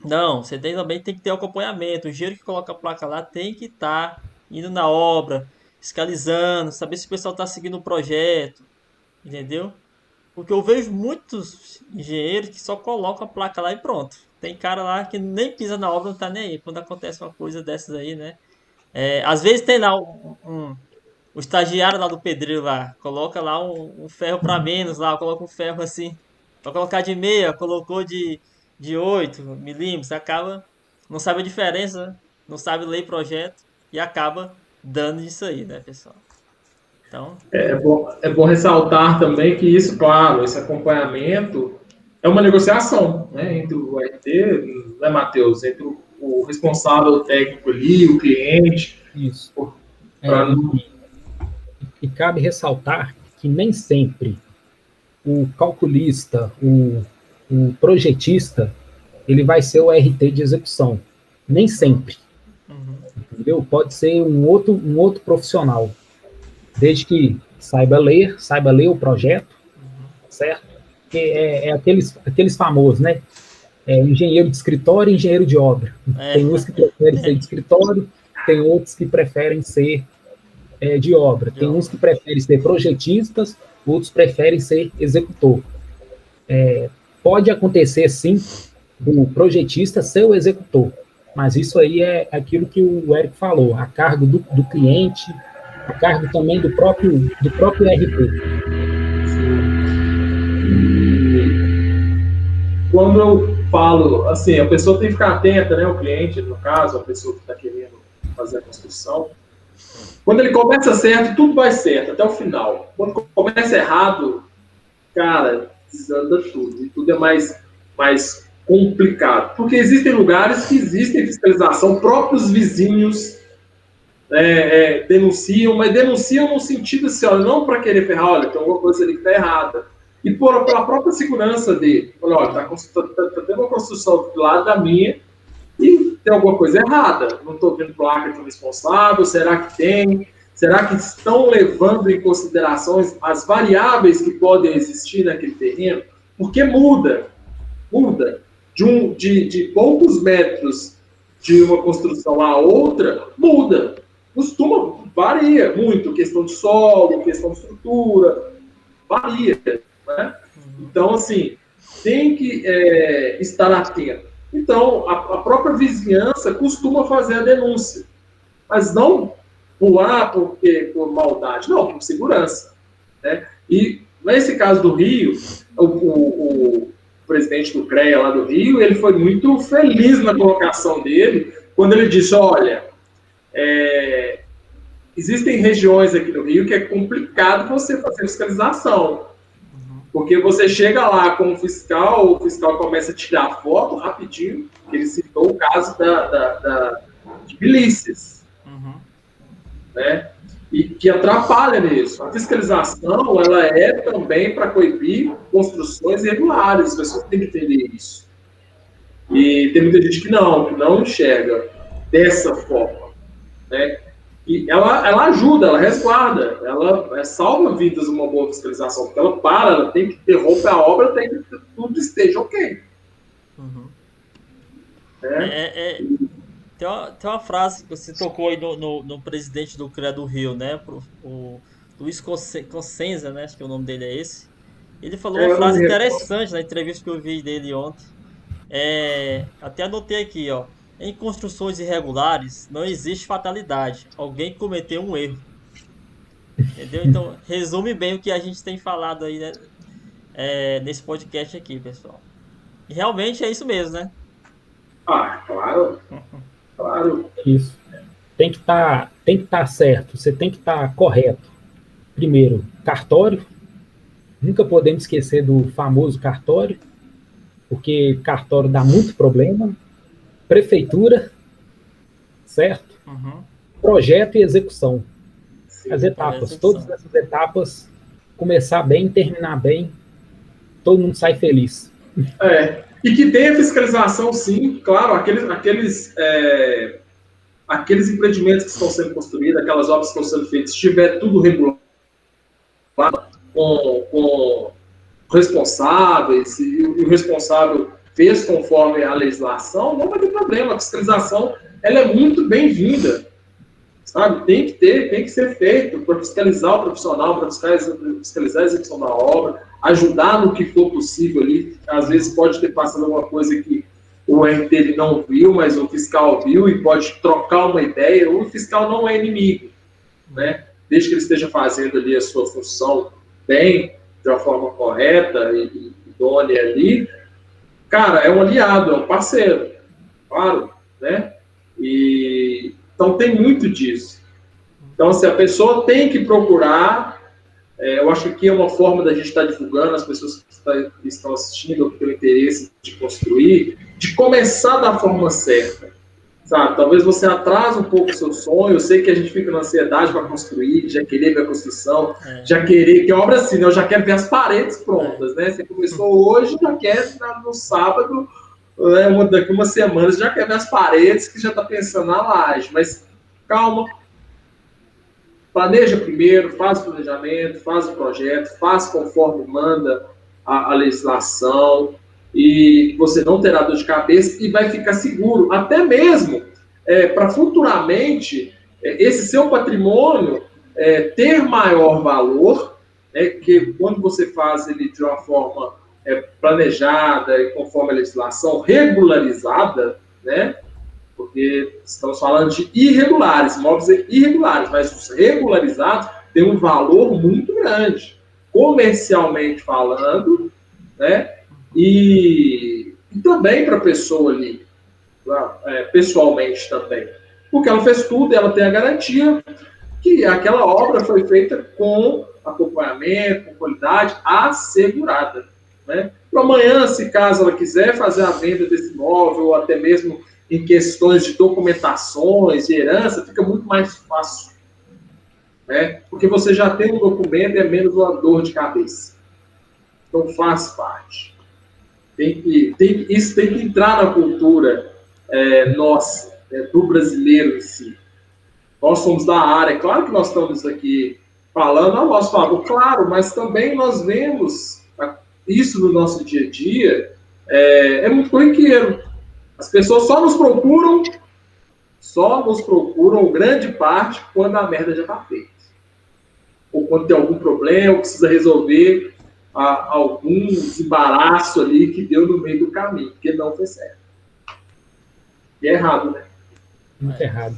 Não, você também tem que ter acompanhamento. O engenheiro que coloca a placa lá tem que estar indo na obra, fiscalizando, saber se o pessoal está seguindo o projeto, entendeu? Porque eu vejo muitos engenheiros que só colocam a placa lá e pronto. Tem cara lá que nem pisa na obra, não tá nem aí. Quando acontece uma coisa dessas aí, né? Às vezes tem lá o estagiário lá do pedreiro lá, coloca lá um ferro para menos lá, coloca um ferro assim, para colocar de meia, colocou de 8 milímetros, acaba, não sabe a diferença, né? Não sabe ler projeto e acaba dando isso aí, né, pessoal? Então, É bom ressaltar também que isso, claro, esse acompanhamento é uma negociação, né, entre o RT, né, Matheus? Entre o responsável técnico ali, o cliente. Isso. Não... E cabe ressaltar que nem sempre o calculista, o projetista, ele vai ser o RT de execução. Nem sempre. Entendeu? Pode ser um outro profissional. Desde que saiba ler o projeto, certo? Que é aqueles famosos, né? Engenheiro de escritório e engenheiro de obra. Tem uns que preferem ser de escritório, tem outros que preferem ser de obra. Tem uns que preferem ser projetistas, outros preferem ser executor. Pode acontecer, sim, do projetista ser o executor, mas isso aí é aquilo que o Érico falou, a cargo do cliente, a cargo também do próprio RP. Quando eu falo, assim, a pessoa tem que ficar atenta, né, o cliente, no caso, a pessoa que está querendo fazer a construção. Quando ele começa certo, tudo vai certo, até o final. Quando começa errado, cara, desanda tudo. E tudo é mais complicado. Porque existem lugares que existem fiscalização, próprios vizinhos denunciam, mas denunciam no sentido assim, olha, não para querer ferrar, olha, tem alguma coisa ali que está errada. E pela própria segurança dele. Olha, tá tendo uma construção do lado da minha e tem alguma coisa errada. Não estou vendo placa de um responsável, será que tem? Será que estão levando em consideração as variáveis que podem existir naquele terreno? Porque muda. De poucos metros de uma construção a outra, muda. Varia muito. Questão de solo, questão de estrutura, varia. Né? Então, assim, tem que estar atento. Então, a própria vizinhança costuma fazer a denúncia. Mas não por maldade, não, por segurança. Né? E, nesse caso do Rio, o presidente do CREA lá do Rio, ele foi muito feliz na colocação dele, quando ele disse, olha, existem regiões aqui no Rio que é complicado você fazer fiscalização. Porque você chega lá com o fiscal começa a tirar foto rapidinho, ele citou o caso de milícias. Né? E que atrapalha nisso. A fiscalização, ela é também para coibir construções irregulares, as pessoas têm que entender isso. E tem muita gente que não enxerga dessa forma. Né? E ela ajuda, ela resguarda, ela salva vidas uma boa fiscalização, porque ela tem que interromper a obra, tem que tudo esteja ok. Tem uma frase que você tocou aí no presidente do CREA do Rio, né? O Luiz Cossenza, né? Acho que o nome dele é esse. Ele falou uma frase interessante na entrevista que eu vi dele ontem. Até anotei aqui, ó. Em construções irregulares, não existe fatalidade. Alguém cometeu um erro. Entendeu? Então, resume bem o que a gente tem falado aí, né? Nesse podcast aqui, pessoal. E realmente é isso mesmo, né? Ah, claro. Claro. Isso. Tem que estar certo, você tem que estar correto. Primeiro, cartório. Nunca podemos esquecer do famoso cartório, porque cartório dá muito problema. Prefeitura, certo? Projeto e execução. As etapas, todas essas etapas, começar bem, terminar bem, todo mundo sai feliz. E que tenha fiscalização, sim, claro, aqueles empreendimentos que estão sendo construídos, aquelas obras que estão sendo feitas, se tiver tudo regular, com responsáveis, e o responsável fez conforme a legislação, não vai ter problema. A fiscalização, ela é muito bem-vinda, sabe? Tem que ser feito para fiscalizar o profissional, para fiscalizar a execução da obra, ajudar no que for possível ali. Às vezes pode ter passado alguma coisa que o RT ele não viu, mas o fiscal viu e pode trocar uma ideia. O fiscal não é inimigo, né? Desde que ele esteja fazendo ali a sua função bem, de uma forma correta e idônea ali, cara, é um aliado, é um parceiro, claro, né? Então tem muito disso. Então, assim, a pessoa tem que procurar Eu acho que aqui é uma forma da gente estar divulgando, as pessoas que estão assistindo, que têm o interesse de construir, de começar da forma certa. Sabe? Talvez você atrase um pouco o seu sonho. Eu sei que a gente fica na ansiedade para construir, já querer ver a construção, já querer, que é obra assim, né? Eu já quero ver as paredes prontas, né? Você começou hoje, já quer no sábado, daqui uma semana, você já quer ver as paredes, que já está pensando na laje. Mas calma, planeja primeiro, faz o planejamento, faz o projeto, faz conforme manda a legislação, e você não terá dor de cabeça e vai ficar seguro, até mesmo para futuramente esse seu patrimônio ter maior valor, que quando você faz ele de uma forma planejada e conforme a legislação, regularizada, né? Porque estamos falando de irregulares, imóveis irregulares, mas os regularizados têm um valor muito grande, comercialmente falando, né? E também para a pessoa ali, pessoalmente também. Porque ela fez tudo, ela tem a garantia que aquela obra foi feita com acompanhamento, com qualidade assegurada. Né? Para amanhã, se caso ela quiser fazer a venda desse imóvel, ou até mesmo em questões de documentações, de herança, fica muito mais fácil. Né? Porque você já tem um documento e é menos uma dor de cabeça. Então faz parte. Isso tem que entrar na cultura nossa, do brasileiro em si. Nós somos da área, claro que nós estamos aqui falando a nosso favor, claro, mas também nós vemos isso no nosso dia a dia, é muito corriqueiro. As pessoas só nos procuram grande parte quando a merda já está feita. Ou quando tem algum problema, precisa resolver algum desembaraço ali que deu no meio do caminho, porque não foi certo. E é errado, né? Muito errado.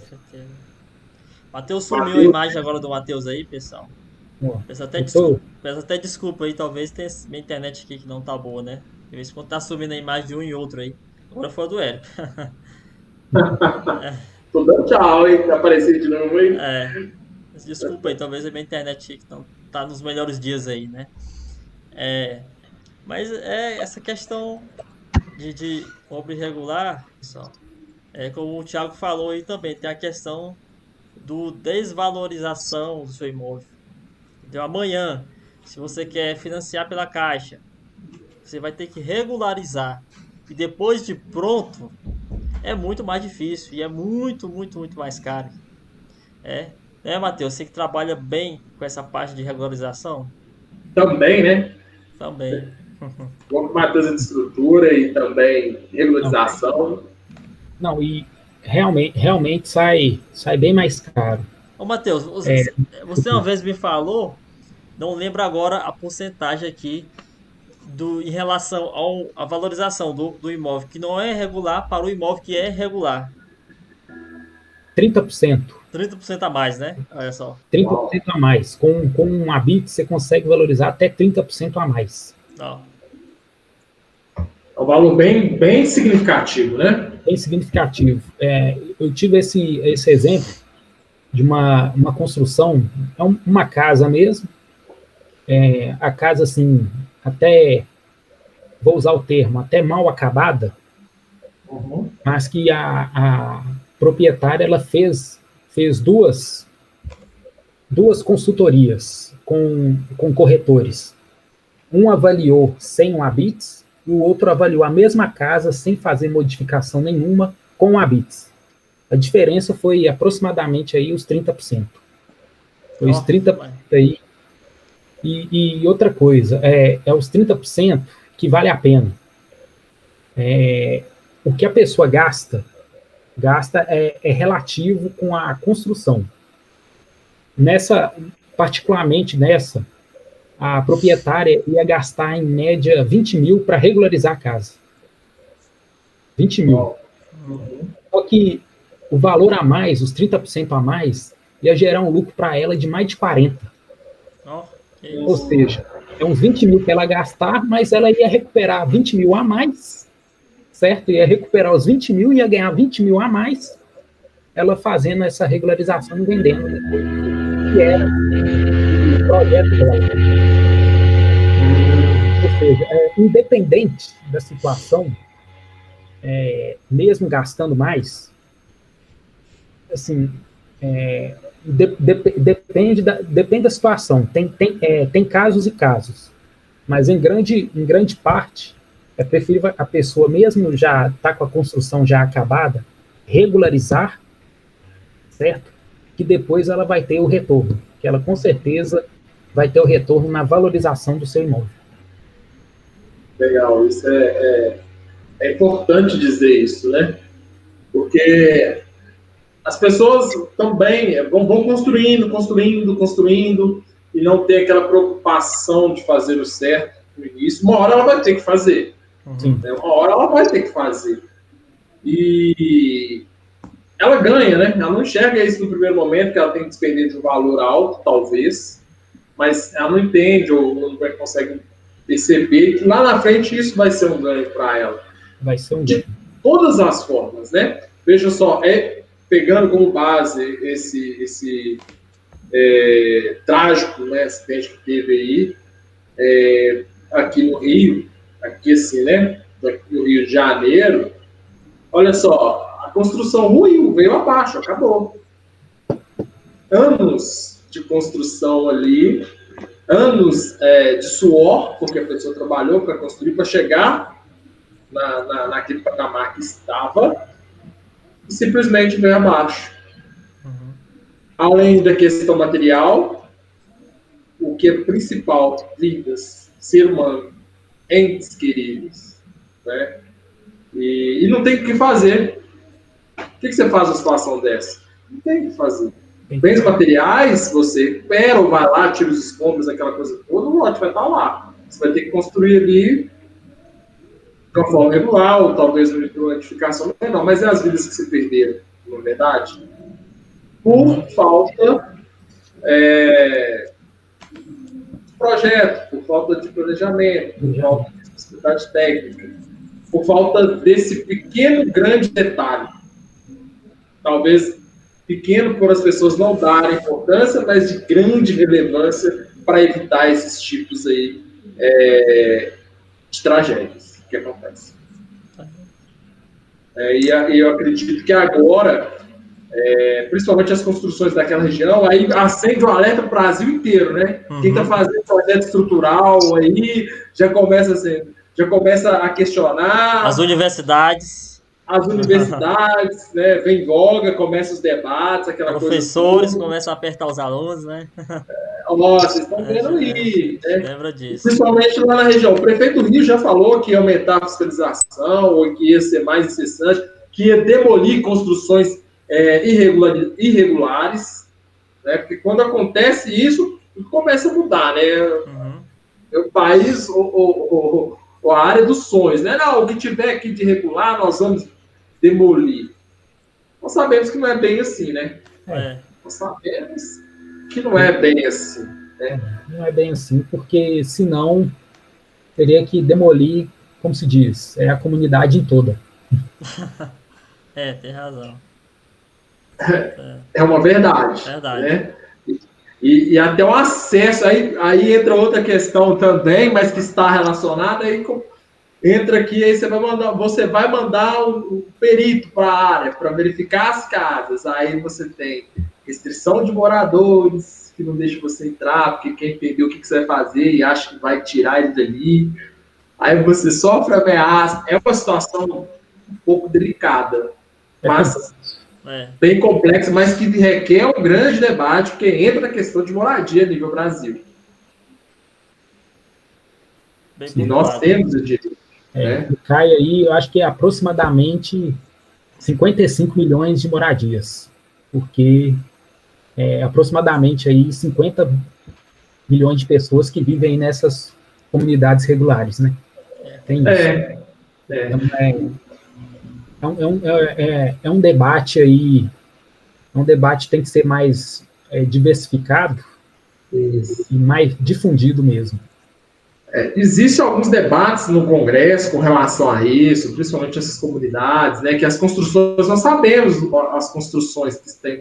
Matheus sumiu a imagem agora do Matheus aí, pessoal. Peço até desculpa aí, talvez tenha minha internet aqui que não tá boa, né? De vez em quando tá subindo a imagem de um e outro aí. Agora foi a do Hélio. Tô dando tchau, hein? Apareceu de novo aí. Desculpa aí, talvez a minha internet aqui não tá nos melhores dias aí, né? Mas essa questão de obra irregular, pessoal. Como o Thiago falou aí também, tem a questão do desvalorização do seu imóvel. Então amanhã, se você quer financiar pela Caixa, você vai ter que regularizar. E depois de pronto, é muito mais difícil e é muito, muito, muito mais caro. Matheus? Você que trabalha bem com essa parte de regularização? Também, né? Também. Como Matheus de estrutura e também regularização. Não, e realmente sai bem mais caro. Ô, Matheus, você uma vez me falou, não lembro agora a porcentagem aqui, em relação à valorização do imóvel, que não é regular para o imóvel que é regular. 30%. 30% a mais, né? Olha só. 30% a mais. Com um habite, você consegue valorizar até 30% a mais. Não. É um valor bem significativo, né? Bem significativo. Eu tive esse exemplo de uma construção, uma casa mesmo, a casa, assim, até, vou usar o termo, até mal acabada, mas que a proprietária, ela fez duas consultorias com corretores. Um avaliou sem um habites, e o outro avaliou a mesma casa sem fazer modificação nenhuma com o habites. A diferença foi aproximadamente aí os 30%. Foi os 30% aí. E outra coisa, os 30% que vale a pena. O que a pessoa gasta é relativo com a construção. Particularmente nessa, a proprietária ia gastar, em média, 20 mil para regularizar a casa. 20 mil. Só que o valor a mais, os 30% a mais, ia gerar um lucro para ela de mais de 40. Ou seja, é uns 20 mil que ela gastar, mas ela ia recuperar 20 mil a mais, certo? Ia recuperar os 20 mil, ia ganhar 20 mil a mais, ela fazendo essa regularização e vendendo depois, que era o projeto dela. Ou seja, independente da situação, mesmo gastando mais, assim, depende da situação. Tem casos e casos, mas em grande parte, é preferível a pessoa, mesmo já está com a construção já acabada, regularizar, certo? Que depois ela vai ter o retorno, que ela com certeza vai ter o retorno na valorização do seu imóvel. Legal, isso é importante dizer isso, né? Porque as pessoas também vão construindo, e não ter aquela preocupação de fazer o certo no início. Uma hora ela vai ter que fazer. Né? Uma hora ela vai ter que fazer. E ela ganha, né? Ela não enxerga isso no primeiro momento, que ela tem que despender de um valor alto, talvez, mas ela não entende ou não consegue perceber que lá na frente isso vai ser um ganho para ela. Vai ser um ganho. De todas as formas, né? Veja só, pegando como base esse trágico, né, acidente que teve aí aqui no Rio, aqui assim, né, no Rio de Janeiro. Olha só, a construção ruiu, veio abaixo, acabou. Anos de construção ali, anos de suor, porque a pessoa trabalhou para construir, para chegar naquele patamar que estava, e simplesmente veio abaixo. Além da questão material, o que é principal, vidas, ser humano, entes queridos, né? E não tem o que fazer. O que você faz numa situação dessa? Não tem o que fazer. Bens materiais, você recupera ou vai lá, tira os escombros, aquela coisa toda, o lote vai estar lá. Você vai ter que construir ali de uma forma regular, ou talvez uma edificação menor, mas é as vidas que se perderam, não é verdade? Por falta de projeto, por falta de planejamento, por falta de especificidade técnica, por falta desse pequeno, grande detalhe. Talvez pequeno por as pessoas não darem importância, mas de grande relevância para evitar esses tipos aí de tragédias que acontecem. E eu acredito que agora, principalmente as construções daquela região, aí acende o alerta para o Brasil inteiro, né? Quem está fazendo projeto estrutural aí já começa a questionar. As universidades, né? Vem voga, começam os debates, aquela professores coisa. começam a apertar os alunos, né? Nossa, vocês estão vendo aí, né? Lembra disso. Principalmente lá na região. O prefeito do Rio já falou que ia aumentar a fiscalização, ou que ia ser mais incessante, que ia demolir construções irregulares, né? Porque quando acontece isso, tudo começa a mudar, né? O país, a área dos sonhos, né? Não, o que tiver aqui de irregular, nós vamos demolir. Nós sabemos que não é bem assim, né? Nós sabemos que não é bem assim, né? Não é bem assim, porque senão teria que demolir, como se diz, a comunidade em toda. Tem razão. É uma verdade. Né? E até o acesso, aí entra outra questão também, mas que está relacionada, aí entra aqui, aí você vai mandar um perito para a área, para verificar as casas, aí você tem restrição de moradores, que não deixa você entrar, porque quem entendeu o que você vai fazer e acha que vai tirar ele dali, aí você sofre ameaça, é uma situação um pouco delicada, mas bem complexa, mas que requer um grande debate, porque entra na questão de moradia a nível Brasil. E nós temos o direito. Cai aí, eu acho que é aproximadamente 55 milhões de moradias, porque aproximadamente aí 50 milhões de pessoas que vivem nessas comunidades regulares, né? Tem isso. É um debate aí, tem que ser mais diversificado e mais difundido mesmo. Existem alguns debates no Congresso com relação a isso, principalmente essas comunidades, né, que as construções, nós sabemos as construções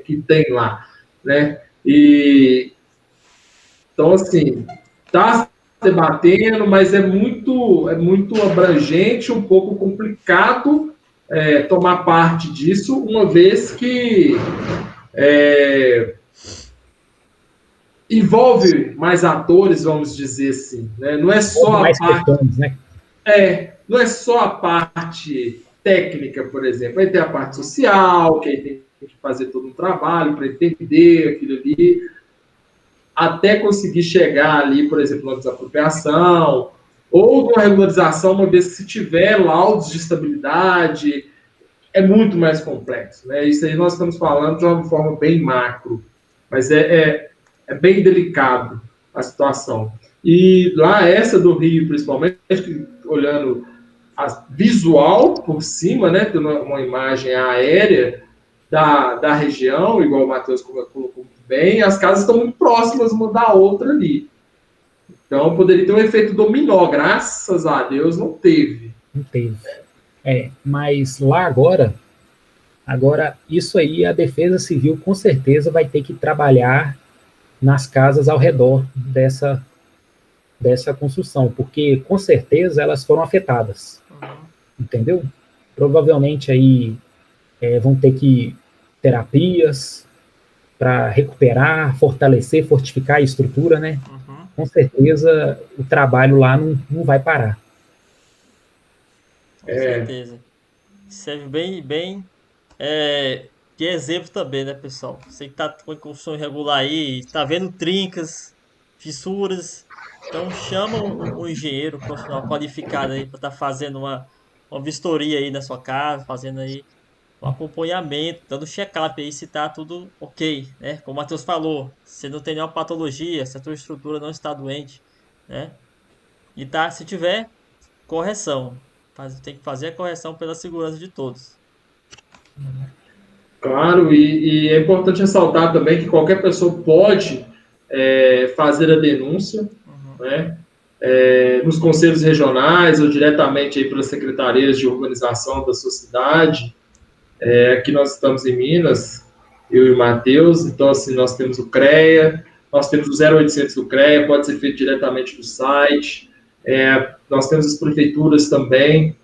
que tem lá, né, então, assim, está debatendo, mas é muito abrangente, um pouco complicado tomar parte disso, uma vez que envolve mais atores, vamos dizer assim, né? Não é só a parte, questões, né? Não é só a parte técnica, por exemplo. Vai ter a parte social, que aí tem que fazer todo um trabalho para entender aquilo ali, até conseguir chegar ali, por exemplo, na desapropriação, ou numa regularização, uma vez que se tiver laudos de estabilidade, é muito mais complexo, né? Isso aí nós estamos falando de uma forma bem macro, mas é bem delicado a situação. E lá, essa do Rio, principalmente, olhando a visual por cima, né, tendo uma imagem aérea da região, igual o Matheus colocou muito bem, as casas estão muito próximas uma da outra ali. Então, poderia ter um efeito dominó. Graças a Deus, não teve. Não teve. Mas lá agora, isso aí, a Defesa Civil com certeza vai ter que trabalhar nas casas ao redor dessa construção, porque com certeza elas foram afetadas, entendeu? Provavelmente aí vão ter que terapias para recuperar, fortalecer, fortificar a estrutura, né? Com certeza o trabalho lá não vai parar. Com certeza. Serve bem de exemplo também, né, pessoal? Você que tá com construção irregular aí, tá vendo trincas, fissuras, então chama um engenheiro profissional qualificado aí para estar fazendo uma vistoria aí na sua casa, fazendo aí um acompanhamento, dando check-up aí se tá tudo ok, né? Como o Matheus falou, se não tem nenhuma patologia, se a tua estrutura não está doente, né? E se tiver, correção. Tem que fazer a correção pela segurança de todos. Claro, e é importante ressaltar também que qualquer pessoa pode fazer a denúncia, né? Nos conselhos regionais ou diretamente aí pelas secretarias de urbanização da sua cidade. Aqui nós estamos em Minas, eu e o Matheus, então assim, nós temos o CREA, nós temos o 0800 do CREA, pode ser feito diretamente do site, nós temos as prefeituras também,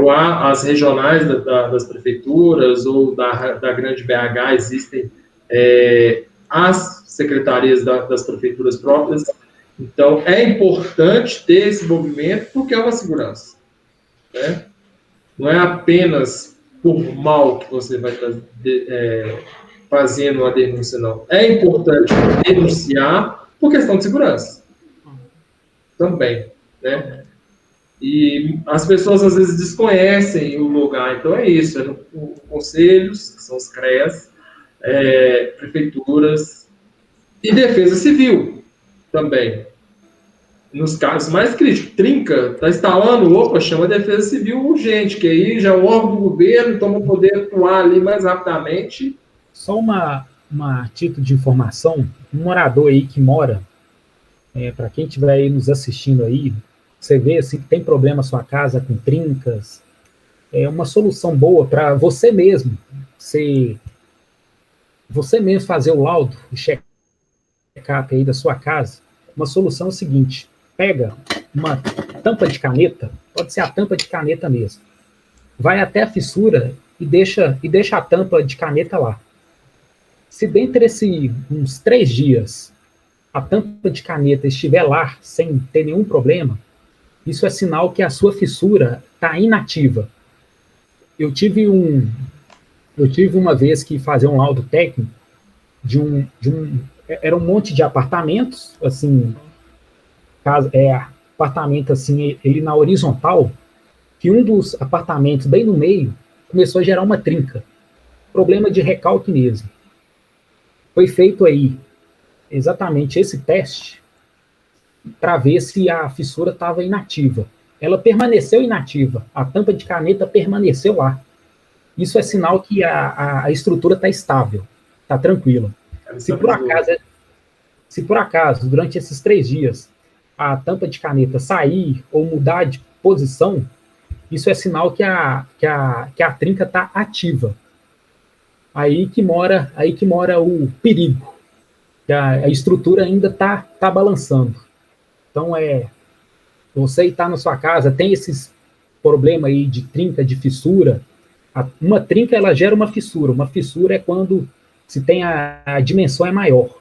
ou as regionais das prefeituras, ou da grande BH, existem as secretarias das prefeituras próprias. Então, é importante ter esse movimento porque é uma segurança, né? Não é apenas por mal que você vai estar fazendo a denúncia, não. É importante denunciar por questão de segurança. Também, né? E as pessoas, às vezes, desconhecem o lugar. Então, é isso. No conselhos, que são os CREAs, prefeituras e defesa civil também. Nos casos mais críticos, trinca, está instalando, chama a defesa civil urgente, que aí já é o órgão do governo, então vai poder atuar ali mais rapidamente. Só uma título de informação, um morador aí que mora, para quem estiver aí nos assistindo aí, você vê assim, que tem problema na sua casa com trincas, é uma solução boa para você mesmo, você mesmo fazer o laudo, o check-up aí da sua casa. Uma solução é o seguinte: pega uma tampa de caneta, pode ser a tampa de caneta mesmo, vai até a fissura e deixa a tampa de caneta lá. Se dentre uns 3 dias a tampa de caneta estiver lá sem ter nenhum problema, isso é sinal que a sua fissura está inativa. Eu tive uma vez que fazer um laudo técnico era um monte de apartamentos, assim, apartamento assim, ele na horizontal, que um dos apartamentos bem no meio começou a gerar uma trinca, problema de recalque mesmo. Foi feito aí exatamente esse teste para ver se a fissura estava inativa. Ela permaneceu inativa, a tampa de caneta permaneceu lá. Isso é sinal que a estrutura está estável, está tranquila. Se por acaso, durante esses 3 dias, a tampa de caneta sair ou mudar de posição, isso é sinal que a trinca está ativa. Aí que mora o perigo, que a estrutura ainda tá balançando. Então, você está na sua casa, tem esses problemas aí de trinca, de fissura. Uma trinca, ela gera uma fissura. Uma fissura é quando se tem a dimensão é maior.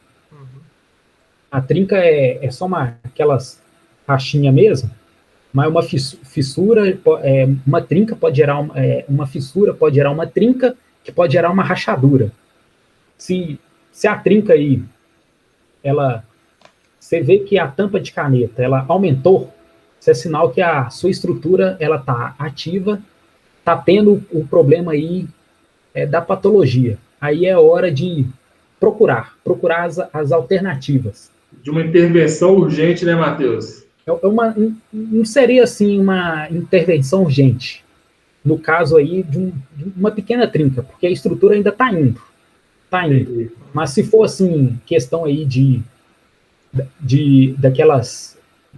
A trinca é só aquelas rachinha mesmo, mas uma fissura, uma trinca pode gerar uma fissura, pode gerar uma trinca, que pode gerar uma rachadura. Se a trinca aí, você vê que a tampa de caneta, ela aumentou, isso é sinal que a sua estrutura, ela está ativa, está tendo o problema aí da patologia. Aí é hora de procurar as alternativas. De uma intervenção urgente, né, Matheus? Não seria assim uma intervenção urgente, no caso aí de uma pequena trinca, porque a estrutura ainda está indo. Mas se for assim, questão aí daquelas,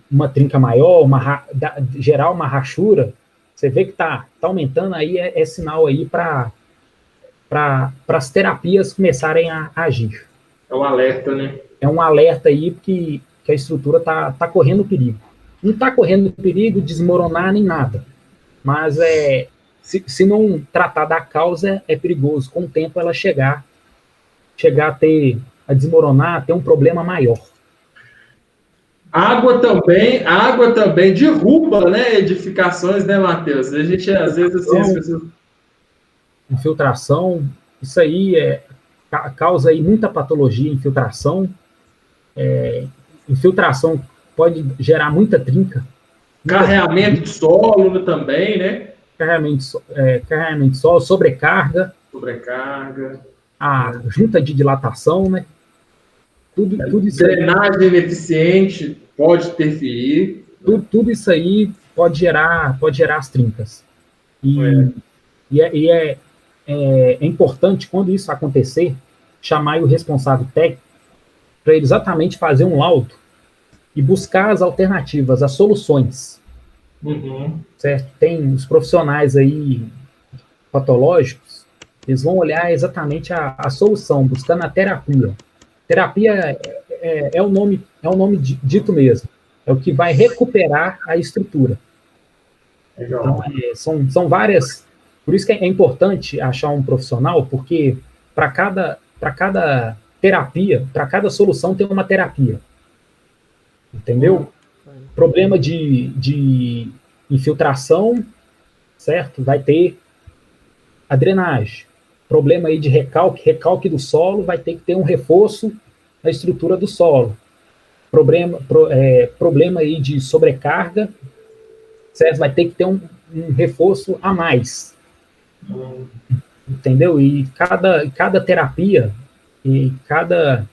uma trinca maior, gerar uma rachura, você vê que tá aumentando, aí é sinal aí para as terapias começarem a agir. É um alerta, né? É um alerta aí que a estrutura tá correndo perigo. Não está correndo perigo de desmoronar nem nada, mas se não tratar da causa, é perigoso. Com o tempo ela chegar a desmoronar, a ter um problema maior. Água também derruba, né, edificações, né, Matheus? A gente, às vezes, assim, as pessoas... Infiltração, isso aí causa aí muita patologia, infiltração. Infiltração pode gerar muita trinca. Carreamento de solo também, né? Carreamento de solo, sobrecarga. A junta de dilatação, né? Tudo isso drenagem aí, ineficiente pode interferir. Tudo isso aí pode gerar as trincas. E é importante, quando isso acontecer, chamar o responsável técnico para ele exatamente fazer um laudo e buscar as alternativas, as soluções. Certo? Tem os profissionais aí patológicos, eles vão olhar exatamente a solução, buscando a terapia. Terapia é o nome dito mesmo. É o que vai recuperar a estrutura. Legal. Então, são várias... Por isso que é importante achar um profissional, porque para cada terapia, para cada solução tem uma terapia. Entendeu? Problema de infiltração, certo? Vai ter a drenagem. Problema aí de recalque do solo, vai ter que ter um reforço na estrutura do solo. Problema aí de sobrecarga, certo? Vai ter que ter um reforço a mais. Entendeu? E cada terapia e cada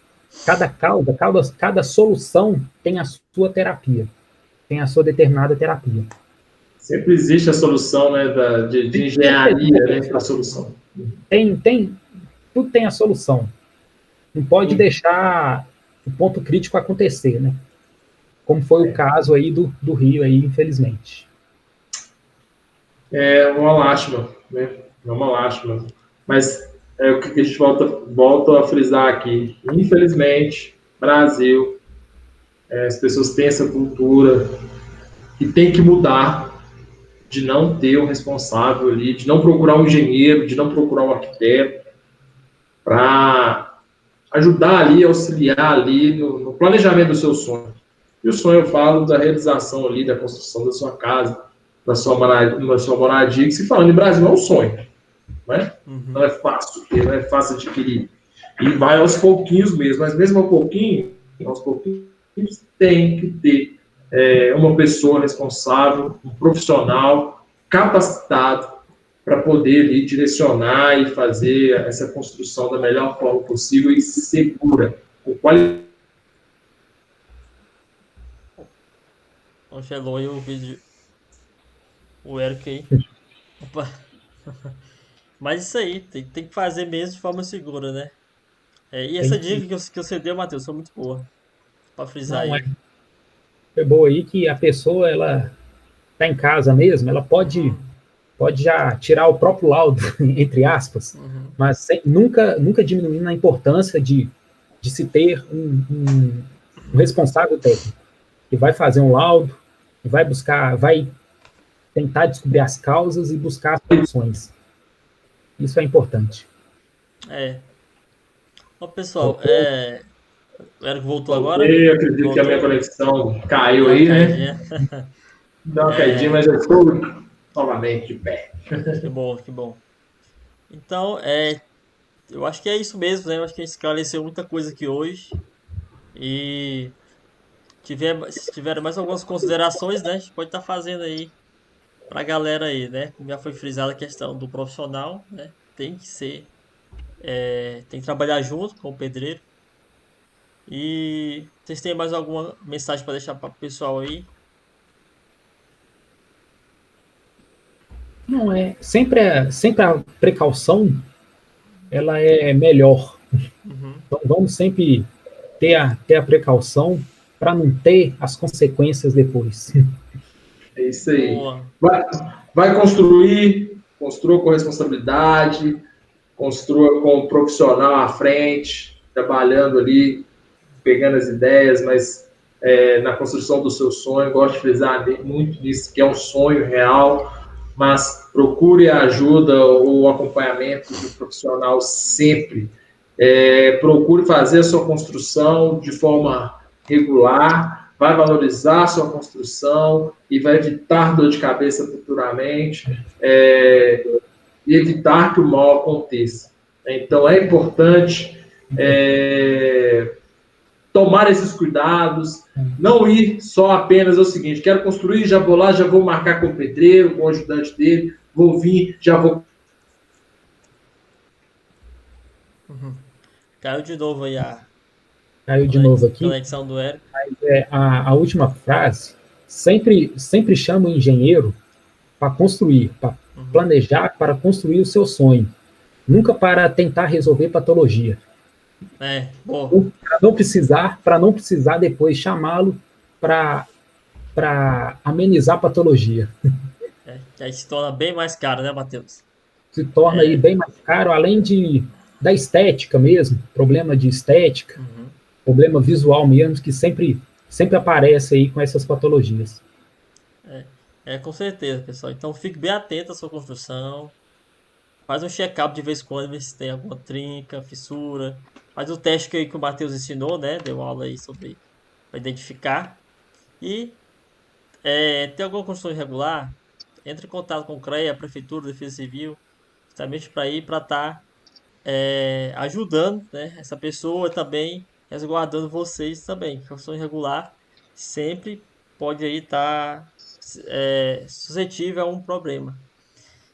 causa, cada solução tem a sua terapia, tem a sua determinada terapia. Sempre existe a solução, né, de engenharia, né, para a solução. Tudo tem a solução. Não pode deixar o ponto crítico acontecer, né? Como foi o caso aí do Rio, aí, infelizmente. É uma lástima, né? É uma lástima. Mas é o que a gente volta a frisar aqui. Infelizmente, Brasil, as pessoas têm essa cultura que tem que mudar, de não ter um responsável ali, de não procurar um engenheiro, de não procurar um arquiteto, para ajudar ali, auxiliar ali no planejamento do seu sonho. E o sonho, eu falo da realização ali, da construção da sua casa, da sua moradia, que se falando em Brasil é um sonho, né? Não é fácil ter, não é fácil adquirir. E vai aos pouquinhos mesmo, mas mesmo aos pouquinhos tem que ter uma pessoa responsável, um profissional capacitado para poder ali, direcionar e fazer essa construção da melhor forma possível e segura, com qualidade. Congelou aí o vídeo. O Eric aí. Opa. Mas isso aí, tem que fazer mesmo de forma segura, né? E essa dica que você deu, Matheus, foi muito boa. Pra frisar Não, aí. foi boa aí que a pessoa, ela está em casa mesmo, ela pode já tirar o próprio laudo, entre aspas, mas nunca diminuindo a importância de se ter um responsável técnico, que vai fazer um laudo, vai tentar descobrir as causas e buscar as soluções. Isso é importante. Ó, pessoal, o Érico voltou agora? Eu acredito que a minha conexão caiu aí, né? Dá uma caidinha, mas eu estou novamente de pé. Que bom, que bom. Então, eu acho que é isso mesmo, né? Eu acho que a gente esclareceu muita coisa aqui hoje. E se tiver mais algumas considerações, né? A gente pode estar fazendo aí pra galera aí, né? Como já foi frisada a questão do profissional, né? Tem que trabalhar junto com o pedreiro. E vocês têm mais alguma mensagem para deixar para o pessoal aí? Não é sempre a precaução, ela é melhor. Então vamos sempre ter a precaução para não ter as consequências depois. É isso aí. Vai construa com responsabilidade, construa com um profissional à frente, trabalhando ali, pegando as ideias, mas na construção do seu sonho. Gosto de frisar muito nisso, que é um sonho real, mas procure a ajuda ou o acompanhamento do profissional sempre. Procure fazer a sua construção de forma regular, vai valorizar a sua construção e vai evitar dor de cabeça futuramente e evitar que o mal aconteça. Então, é importante tomar esses cuidados, não ir só apenas o seguinte, quero construir, já vou lá, já vou marcar com o pedreiro, com o ajudante dele, vou vir, já vou... Caiu de novo aí Caiu de novo aqui. Conexão do Érico. A última frase, sempre chama o engenheiro para construir, para planejar, para construir o seu sonho. Nunca para tentar resolver patologia. Para não precisar depois chamá-lo para amenizar a patologia. Que aí se torna bem mais caro, né, Matheus? Se torna aí bem mais caro, além da estética mesmo, problema de estética, problema visual mesmo, que sempre aparece aí com essas patologias. Com certeza, pessoal. Então fique bem atento à sua construção. Faz um check-up de vez em quando, ver se tem alguma trinca, fissura. Faz o teste que o Matheus ensinou, né? Deu aula aí sobre para identificar. E tem alguma construção irregular? Entre em contato com o CREA, a Prefeitura, a Defesa Civil, justamente para estar ajudando, né, essa pessoa também, resguardando vocês também. Construção irregular sempre pode aí estar suscetível a um problema.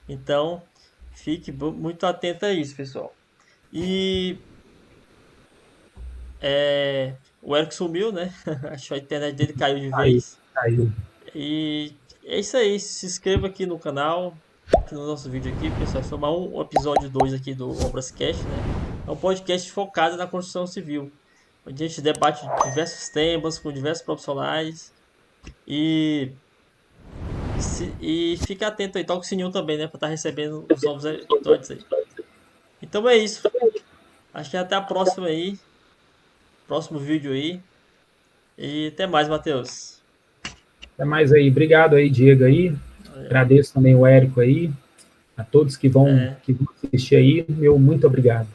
Então, fique muito atento a isso, pessoal. E o Eric sumiu, né? Acho que a internet dele caiu de vez. Caiu. E é isso aí. Se inscreva aqui no canal, aqui no nosso vídeo aqui, pessoal. Foi um episódio 2 aqui do Obrascast, né? É um podcast focado na construção civil, onde a gente debate diversos temas com diversos profissionais. E fica atento aí, toca o sininho também, né? Pra estar recebendo os novos episódios aí. Então é isso. Acho que até a próxima aí. Próximo vídeo aí. E até mais, Matheus. Até mais aí. Obrigado aí, Diego aí. Agradeço também o Érico aí. A todos que vão assistir aí. Meu muito obrigado.